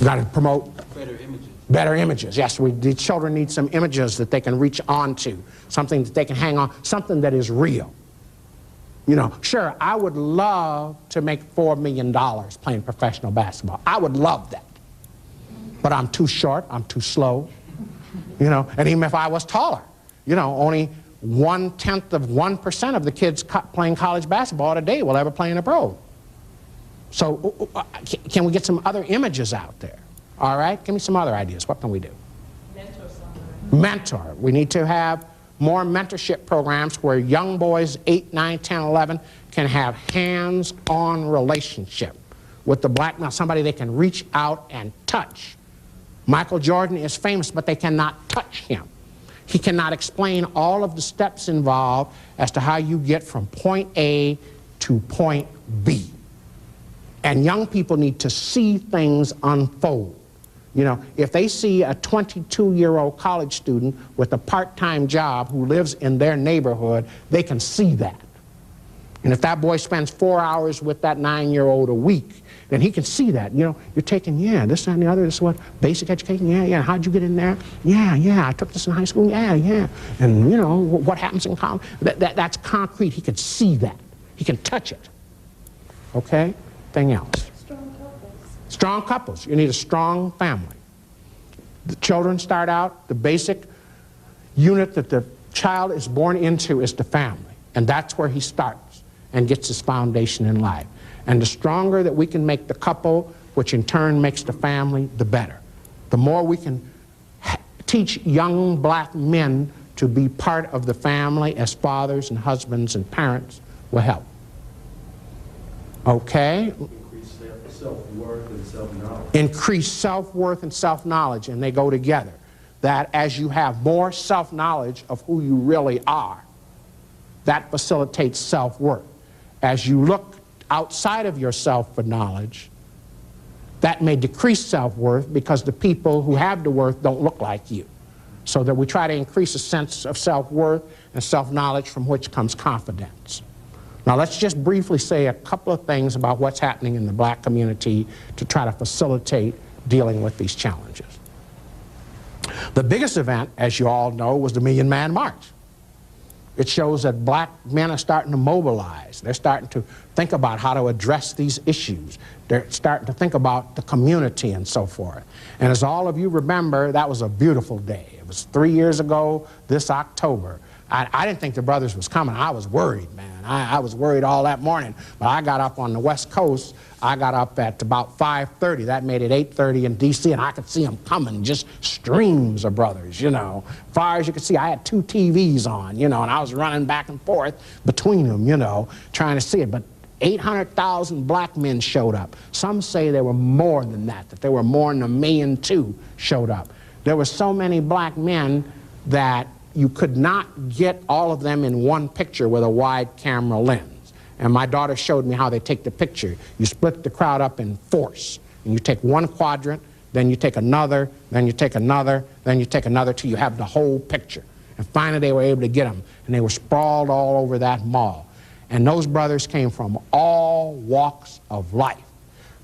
[SPEAKER 2] We got to promote
[SPEAKER 4] Better images.
[SPEAKER 2] better images. Yes, the children need some images that they can reach onto, something that they can hang on, something that is real. You know, sure, I would love to make $4 million playing professional basketball. I would love that. But I'm too short, I'm too slow, you know, and even if I was taller, you know, only 0.1% of the kids playing college basketball today will ever play in a pro. So can we get some other images out there? All right, give me some other ideas. What can we do?
[SPEAKER 6] Mentor someone.
[SPEAKER 2] Mentor. We need to have more mentorship programs where young boys, 8, 9, 10, 11, can have hands-on relationship with the black male, somebody they can reach out and touch. Michael Jordan is famous, but they cannot touch him. He cannot explain all of the steps involved as to how you get from point A to point B. And young people need to see things unfold. You know, if they see a 22-year-old college student with a part-time job who lives in their neighborhood, they can see that. And if that boy spends 4 hours with that 9-year-old a week, then he can see that. You know, you're taking, yeah, this and the other, this is what, basic education, yeah, yeah, how'd you get in there? Yeah, yeah, I took this in high school, yeah, yeah. And, you know, what happens in college? That's concrete. He can see that. He can touch it. Okay? Thing else.
[SPEAKER 6] Strong couples.
[SPEAKER 2] Strong couples. You need a strong family. The children start out, the basic unit that the child is born into is the family. And that's where he starts and gets his foundation in life. And the stronger that we can make the couple which in turn makes the family, the better. The more we can teach young black men to be part of the family as fathers and husbands and parents will help. Okay?
[SPEAKER 5] Increase self-worth and self-knowledge.
[SPEAKER 2] Increase self-worth and self-knowledge, and they go together. That as you have more self-knowledge of who you really are, that facilitates self-worth. As you look outside of yourself for knowledge, that may decrease self-worth because the people who have the worth don't look like you. So that we try to increase a sense of self-worth and self-knowledge from which comes confidence. Now let's just briefly say a couple of things about what's happening in the black community to try to facilitate dealing with these challenges. The biggest event, as you all know, was the Million Man March. It shows that black men are starting to mobilize. They're starting to think about how to address these issues. They're starting to think about the community and so forth. And as all of you remember, that was a beautiful day. It was 3 years ago this October. I didn't think the brothers was coming. I was worried, man. I was worried all that morning. But I got up on the West Coast. I got up at about 5:30. That made it 8:30 in D.C., and I could see them coming, just streams of brothers, you know. As far as you could see, I had 2 TVs on, you know, and I was running back and forth between them, you know, trying to see it. But 800,000 black men showed up. Some say there were more than that there were more than 1.2 million showed up. There were so many black men that you could not get all of them in one picture with a wide camera lens. And my daughter showed me how they take the picture. You split the crowd up in fours, and you take one quadrant, then you take another, then you take another, then you take another till you have the whole picture. And finally they were able to get them, and they were sprawled all over that mall. And those brothers came from all walks of life.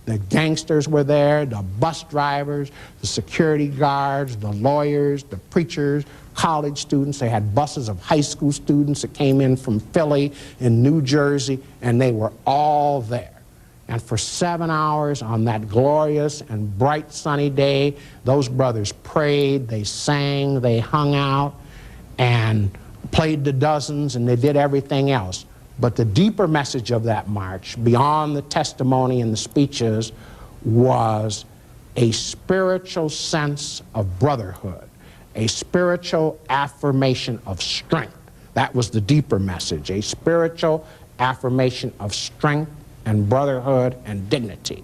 [SPEAKER 2] The gangsters were there, the bus drivers, the security guards, the lawyers, the preachers, college students. They had buses of high school students that came in from Philly and New Jersey, and they were all there. And for 7 hours on that glorious and bright sunny day, those brothers prayed, they sang, they hung out, and played the dozens, and they did everything else. But the deeper message of that march, beyond the testimony and the speeches, was a spiritual sense of brotherhood, a spiritual affirmation of strength. That was the deeper message, a spiritual affirmation of strength and brotherhood and dignity.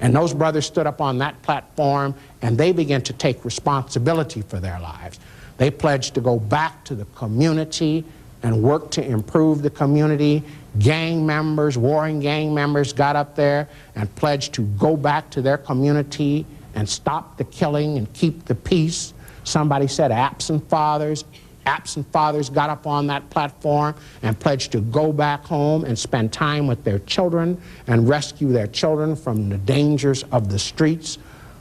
[SPEAKER 2] And those brothers stood up on that platform, and they began to take responsibility for their lives. They pledged to go back to the community and work to improve the community. Gang members, warring gang members got up there and pledged to go back to their community and stop the killing and keep the peace. Somebody said absent fathers. Absent fathers got up on that platform and pledged to go back home and spend time with their children and rescue their children from the dangers of the streets.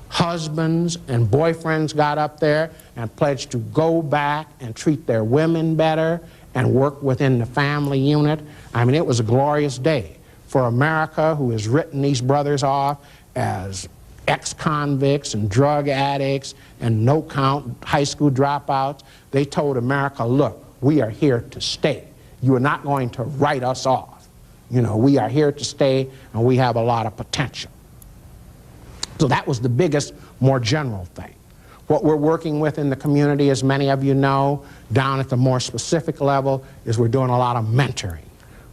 [SPEAKER 2] Husbands and boyfriends got up there and pledged to go back and treat their women better and work within the family unit. I mean, it was a glorious day for America, who has written these brothers off as ex-convicts and drug addicts and no-count high school dropouts. They told America, look, we are here to stay. You are not going to write us off. You know, we are here to stay, and we have a lot of potential. So that was the biggest, more general thing. What we're working with in the community, as many of you know, down at the more specific level, is we're doing a lot of mentoring.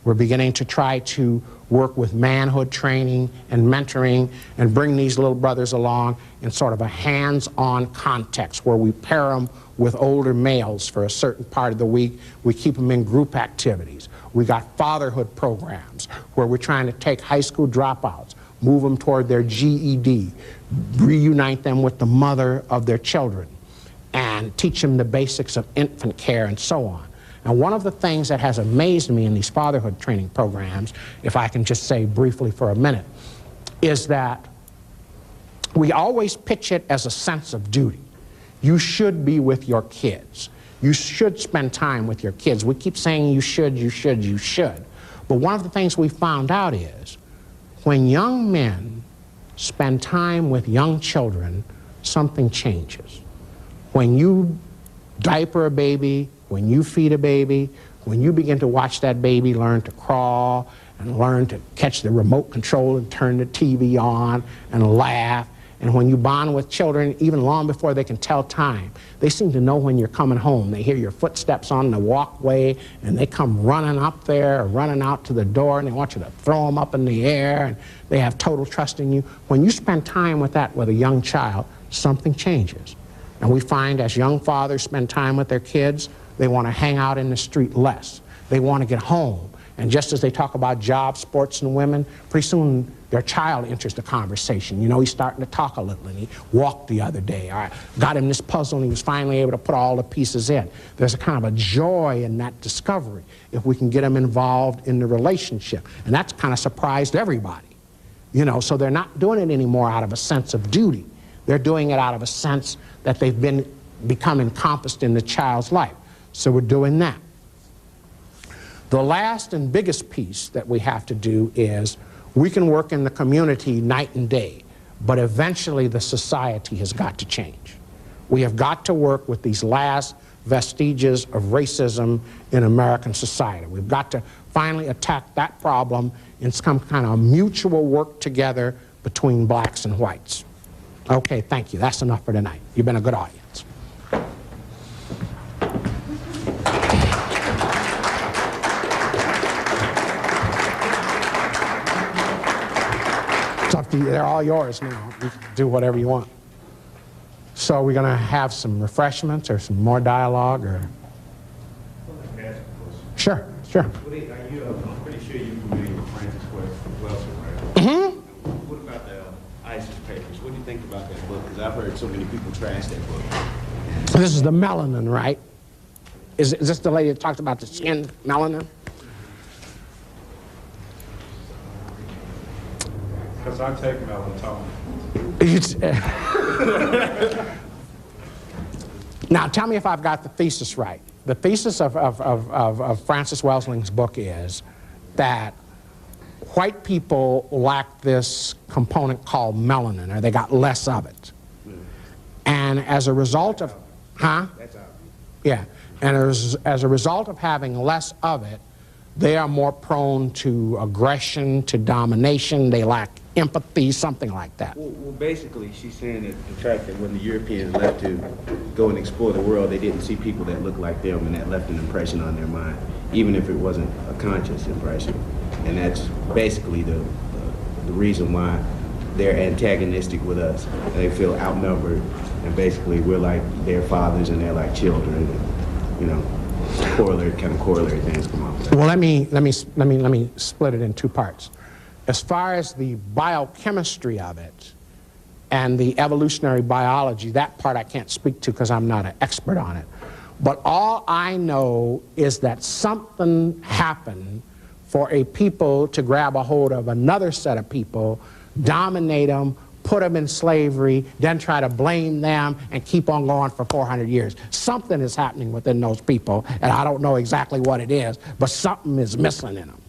[SPEAKER 2] We're beginning to try to work with manhood training and mentoring and bring these little brothers along in sort of a hands-on context where we pair them with older males for a certain part of the week. We keep them in group activities. We got fatherhood programs where we're trying to take high school dropouts, move them toward their GED, reunite them with the mother of their children, and teach them the basics of infant care and so on. And one of the things that has amazed me in these fatherhood training programs, if I can just say briefly for a minute, is that we always pitch it as a sense of duty. You should be with your kids. You should spend time with your kids. We keep saying you should, you should, you should. But one of the things we found out is when young men spend time with young children, something changes. When you diaper a baby, when you feed a baby, when you begin to watch that baby learn to crawl and learn to catch the remote control and turn the TV on and laugh. And when you bond with children, even long before they can tell time, they seem to know when you're coming home. They hear your footsteps on the walkway, and they come running up there or running out to the door, and they want you to throw them up in the air, and they have total trust in you. When you spend time with that with a young child, something changes. And we find as young fathers spend time with their kids, they want to hang out in the street less. They want to get home. And just as they talk about jobs, sports, and women, pretty soon their child enters the conversation. You know, he's starting to talk a little, and he walked the other day. I got him this puzzle, and he was finally able to put all the pieces in. There's a kind of a joy in that discovery if we can get them involved in the relationship. And that's kind of surprised everybody. You know, so they're not doing it anymore out of a sense of duty. They're doing it out of a sense that they've become encompassed in the child's life. So we're doing that. The last and biggest piece that we have to do is we can work in the community night and day, but eventually the society has got to change. We have got to work with these last vestiges of racism in American society. We've got to finally attack that problem in some kind of mutual work together between blacks and whites. Okay, thank you. That's enough for tonight. You've been a good audience. It's up to you. They're all yours now. You can do whatever you want. So we're going to have some refreshments or some more dialogue, or? Sure, sure.
[SPEAKER 5] I'm pretty sure you're familiar with Francis Welsing, right?
[SPEAKER 2] Mm-hmm.
[SPEAKER 5] What about the ISIS papers? What do you think about that book? Because I've heard so many people trash that book.
[SPEAKER 2] This is the melanin, right? Is this the lady that talked about the skin melanin?
[SPEAKER 5] Because I take melatonin.
[SPEAKER 2] Now, tell me if I've got the thesis right. The thesis of Francis Welsling's book is that white people lack this component called melanin, or they got less of it. And as a result of, huh?
[SPEAKER 5] That's obvious.
[SPEAKER 2] Yeah, and as a result of having less of it, they are more prone to aggression, to domination, they lack empathy, something like that.
[SPEAKER 5] Well, basically, she's saying that the fact that when the Europeans left to go and explore the world, they didn't see people that looked like them, and that left an impression on their mind, even if it wasn't a conscious impression. And that's basically the reason why they're antagonistic with us. They feel outnumbered, and basically we're like their fathers and they're like children, and, you know, corollary things come up.
[SPEAKER 2] Well, let me split it in two parts. As far as the biochemistry of it and the evolutionary biology, that part I can't speak to because I'm not an expert on it. But all I know is that something happened for a people to grab a hold of another set of people, dominate them, put them in slavery, then try to blame them and keep on going for 400 years. Something is happening within those people, and I don't know exactly what it is, but something is missing in them.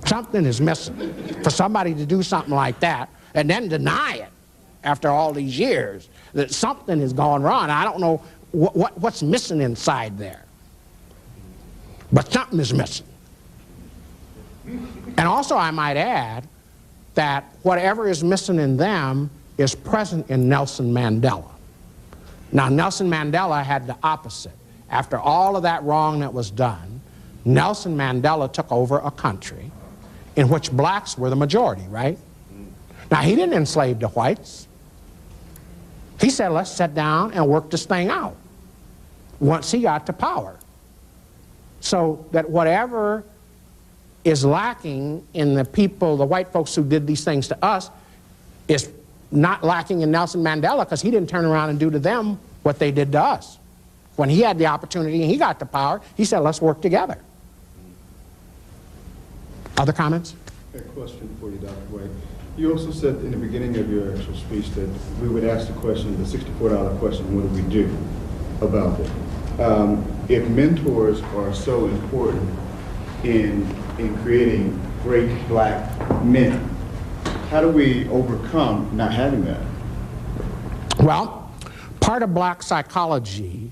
[SPEAKER 2] Something is missing. For somebody to do something like that and then deny it after all these years, that something is going wrong. I don't know what's missing inside there. But something is missing. And also I might add that whatever is missing in them is present in Nelson Mandela. Now, Nelson Mandela had the opposite. After all of that wrong that was done, Nelson Mandela took over a country in which blacks were the majority, right? Now, he didn't enslave the whites. He said, let's sit down and work this thing out once he got to power. So that whatever is lacking in the people, the white folks who did these things to us, is not lacking in Nelson Mandela, because he didn't turn around and do to them what they did to us. When he had the opportunity and he got to power, he said, let's work together. Other comments?
[SPEAKER 7] A question for you, Dr. White. You also said in the beginning of your actual speech that we would ask the question, the $64 question, what do we do about it? If mentors are so important in creating great black men, how do we overcome not having that?
[SPEAKER 2] Well, part of black psychology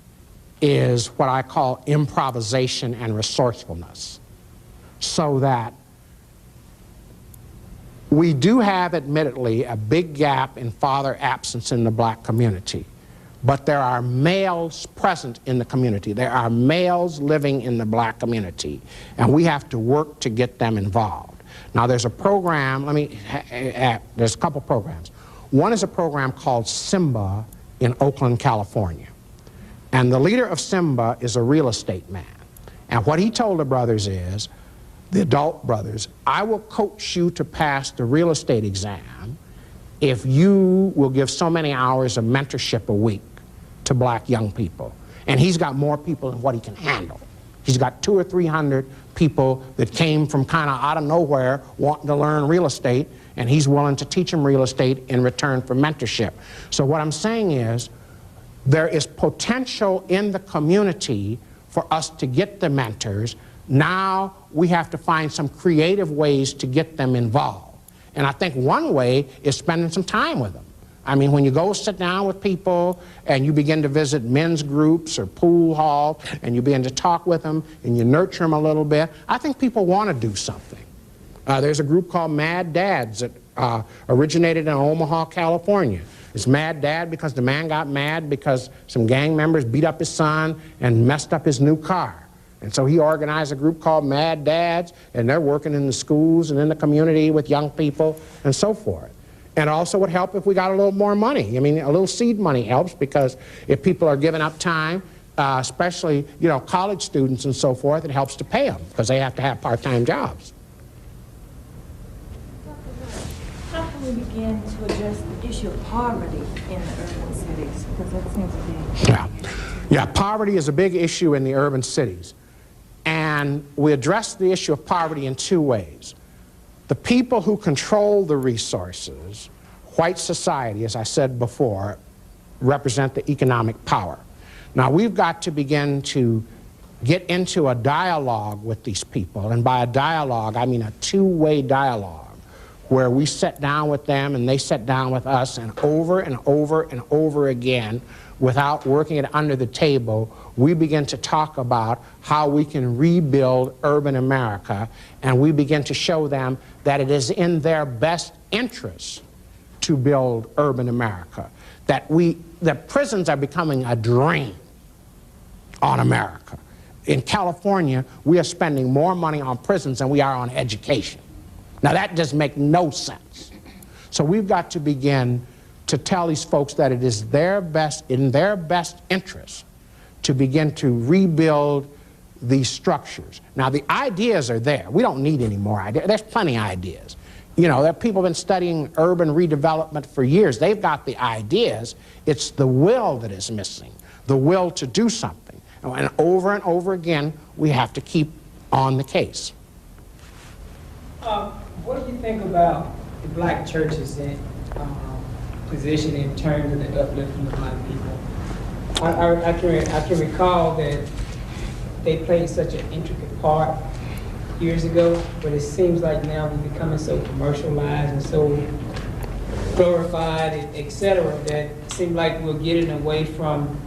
[SPEAKER 2] is what I call improvisation and resourcefulness. so that we do have, admittedly, a big gap in father absence in the black community. But there are males present in the community. There are males living in the black community, and we have to work to get them involved. Now, there's a program, there's a couple programs. One is a program called SIMBA in Oakland, California. And the leader of SIMBA is a real estate man. And what he told the brothers is, the adult brothers, I will coach you to pass the real estate exam if you will give so many hours of mentorship a week to black young people. And he's got more people than what he can handle. He's got 200 or 300 people that came from kind of out of nowhere wanting to learn real estate, and he's willing to teach them real estate in return for mentorship. So what I'm saying is, there is potential in the community for us to get the mentors. Now we have to find some creative ways to get them involved. And I think one way is spending some time with them. I mean, when you go sit down with people and you begin to visit men's groups or pool halls and you begin to talk with them and you nurture them a little bit, I think people want to do something. There's a group called Mad Dads that originated in Omaha, California. It's Mad Dad because the man got mad because some gang members beat up his son and messed up his new car. And so he organized a group called Mad Dads, and they're working in the schools and in the community with young people and so forth. And also would help if we got a little more money. I mean, a little seed money helps, because if people are giving up time, especially, you know, college students and so forth, it helps to pay them because they have to have part-time jobs.
[SPEAKER 1] How can we begin to address the issue of poverty in the urban cities? Because that seems to be...
[SPEAKER 2] Yeah, poverty is a big issue in the urban cities. And we address the issue of poverty in two ways. The people who control the resources, white society, as I said before, represent the economic power. Now, we've got to begin to get into a dialogue with these people. And by a dialogue, I mean a two-way dialogue, where we sit down with them and they sit down with us, and over and over and over again, without working it under the table, we begin to talk about how we can rebuild urban America, and we begin to show them that it is in their best interest to build urban America, that prisons are becoming a drain on America. In California, we are spending more money on prisons than we are on education. Now that just makes no sense. So we've got to begin to tell these folks that it is in their best interest to begin to rebuild these structures. Now the ideas are there. We don't need any more ideas. There's plenty of ideas. You know, there are people have been studying urban redevelopment for years. They've got the ideas. It's the will that is missing, the will to do something. And over again, we have to keep on the case.
[SPEAKER 8] What do you think about the black churches in position in terms of the uplifting of black people? I can recall that they played such an intricate part years ago, but it seems like now we're becoming so commercialized and so glorified, etc., that it seems like we're getting away from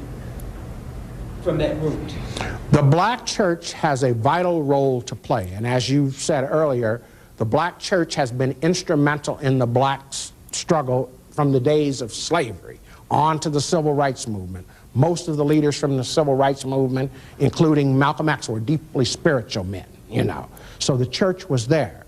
[SPEAKER 8] that root.
[SPEAKER 2] The black church has a vital role to play, and as you said earlier, the black church has been instrumental in the black struggle from the days of slavery on to the civil rights movement. Most of the leaders from the civil rights movement, including Malcolm X, were deeply spiritual men, you know. So the church was there.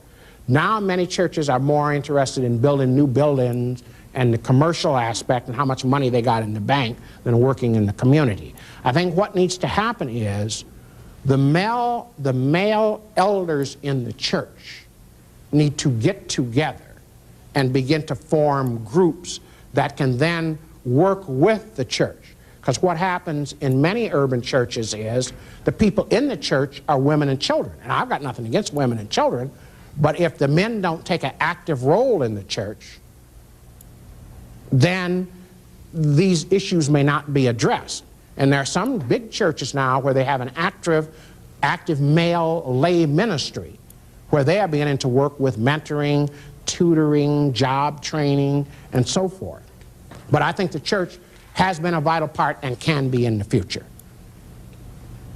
[SPEAKER 2] Now many churches are more interested in building new buildings and the commercial aspect and how much money they got in the bank than working in the community. I think what needs to happen is the male elders in the church need to get together and begin to form groups that can then work with the church. Because what happens in many urban churches is the people in the church are women and children. And I've got nothing against women and children, but if the men don't take an active role in the church, then these issues may not be addressed. And there are some big churches now where they have an active male lay ministry, where they are beginning to work with mentoring, tutoring, job training, and so forth. But I think the church has been a vital part and can be in the future.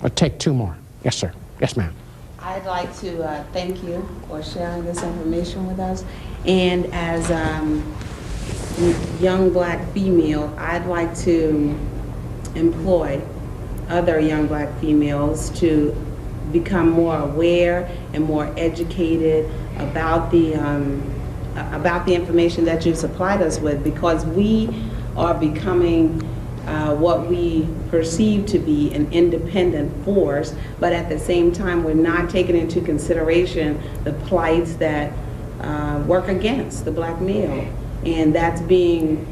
[SPEAKER 2] I'll take two more. Yes, sir. Yes, ma'am.
[SPEAKER 9] I'd like to thank you for sharing this information with us. And as a young black female, I'd like to employ other young black females to become more aware and more educated about the information that you've supplied us with, because we are becoming what we perceive to be an independent force, but at the same time we're not taking into consideration the plights that work against the black male. And that's being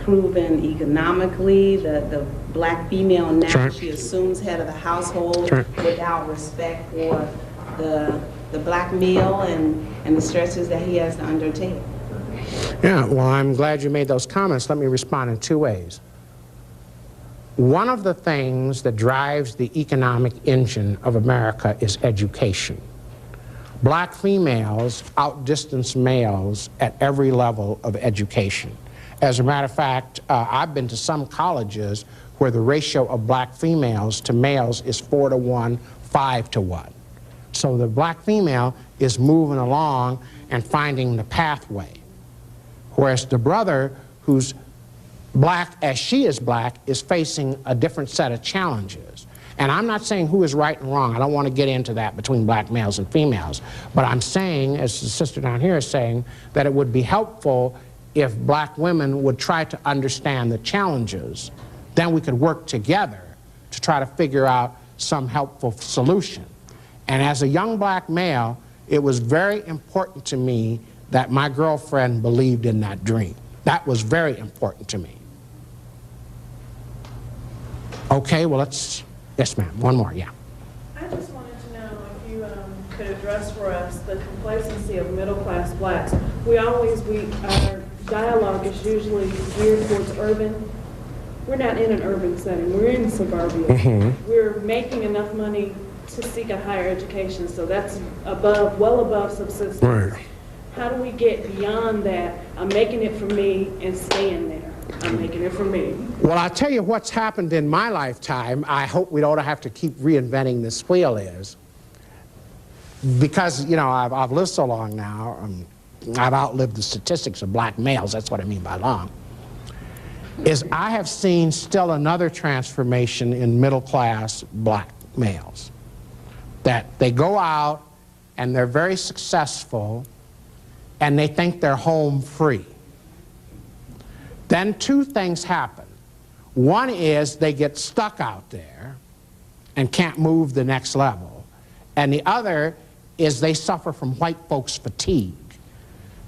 [SPEAKER 9] proven economically. The black female now,
[SPEAKER 2] Right.
[SPEAKER 9] she assumes head of the household
[SPEAKER 2] Right.
[SPEAKER 9] without respect for the black male and the stresses that he has to undertake.
[SPEAKER 2] Yeah, well, I'm glad you made those comments. Let me respond in two ways. One of the things that drives the economic engine of America is education. Black females outdistance males at every level of education. As a matter of fact, I've been to some colleges where the ratio of black females to males is 4 to 1, 5 to 1. So the black female is moving along and finding the pathway. Whereas the brother, who's black as she is black, is facing a different set of challenges. And I'm not saying who is right and wrong. I don't want to get into that between black males and females. But I'm saying, as the sister down here is saying, that it would be helpful if black women would try to understand the challenges. Then we could work together to try to figure out some helpful solution. And as a young black male, it was very important to me that my girlfriend believed in that dream. That was very important to me. Okay, well, let's, yes, ma'am, one more, yeah.
[SPEAKER 6] I just wanted to know if you could address for us the complacency of middle-class blacks. Our dialogue is usually geared towards urban. We're not in an urban setting, we're in suburbia. We're making enough money to seek a higher education, so that's well above subsistence.
[SPEAKER 2] Right.
[SPEAKER 6] How do we get beyond that? I'm making it for me and staying there. I'm making it for me.
[SPEAKER 2] Well, I'll tell you what's happened in my lifetime. I hope we don't have to keep reinventing this wheel is, because, you know, I've lived so long now, I've outlived the statistics of black males, that's what I mean by long, is I have seen still another transformation in middle-class black males. That they go out and they're very successful and they think they're home free. Then two things happen. One is they get stuck out there and can't move the next level. And the other is they suffer from white folks fatigue.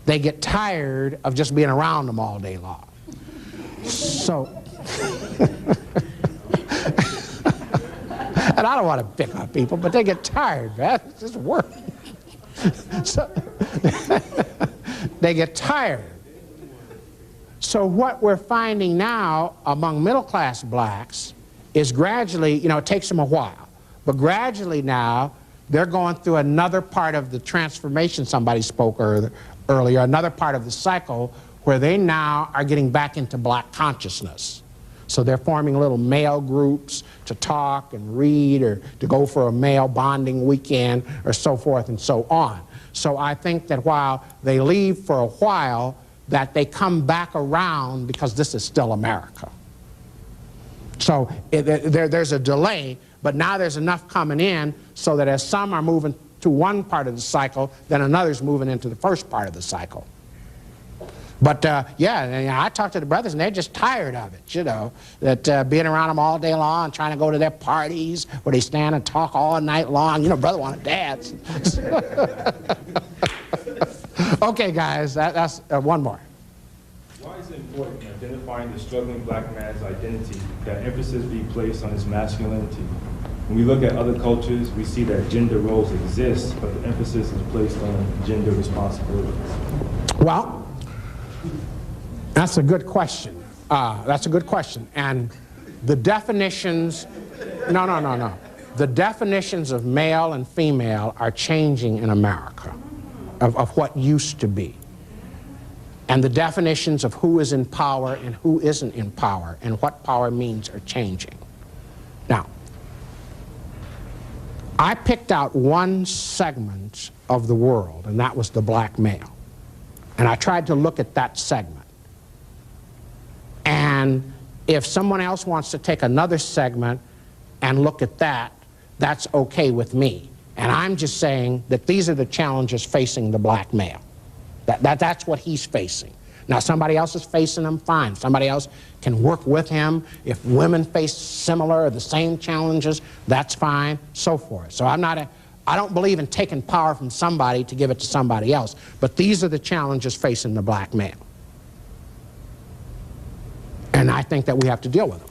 [SPEAKER 2] They get tired of just being around them all day long. So, and I don't want to pick on people, but they get tired, man. It's just work. So, they get tired. So what we're finding now among middle-class blacks is gradually, you know, it takes them a while, but gradually now they're going through another part of the transformation somebody spoke earlier, another part of the cycle where they now are getting back into black consciousness. So they're forming little male groups to talk and read or to go for a male bonding weekend or so forth and so on. So I think that while they leave for a while, that they come back around because this is still America. So there's a delay, but now there's enough coming in so that as some are moving to one part of the cycle, then another's moving into the first part of the cycle. But yeah, I talk to the brothers and they're just tired of it, you know, that being around them all day long, trying to go to their parties where they stand and talk all night long. You know, brother want to dance. Okay, guys, that's one more.
[SPEAKER 10] Why is it important in identifying the struggling black man's identity that emphasis be placed on his masculinity? When we look at other cultures, we see that gender roles exist, but the emphasis is placed on gender responsibilities.
[SPEAKER 2] Well, that's a good question. That's a good question. And the definitions, no. The definitions of male and female are changing in America, of what used to be. And the definitions of who is in power and who isn't in power and what power means are changing. Now, I picked out one segment of the world, and that was the black male. And I tried to look at that segment. And if someone else wants to take another segment and look at that, that's okay with me. And I'm just saying that these are the challenges facing the black male. That's what he's facing. Now, somebody else is facing them, fine. Somebody else can work with him. If women face similar or the same challenges, that's fine, so forth. So I don't believe in taking power from somebody to give it to somebody else. But these are the challenges facing the black male. And I think that we have to deal with them.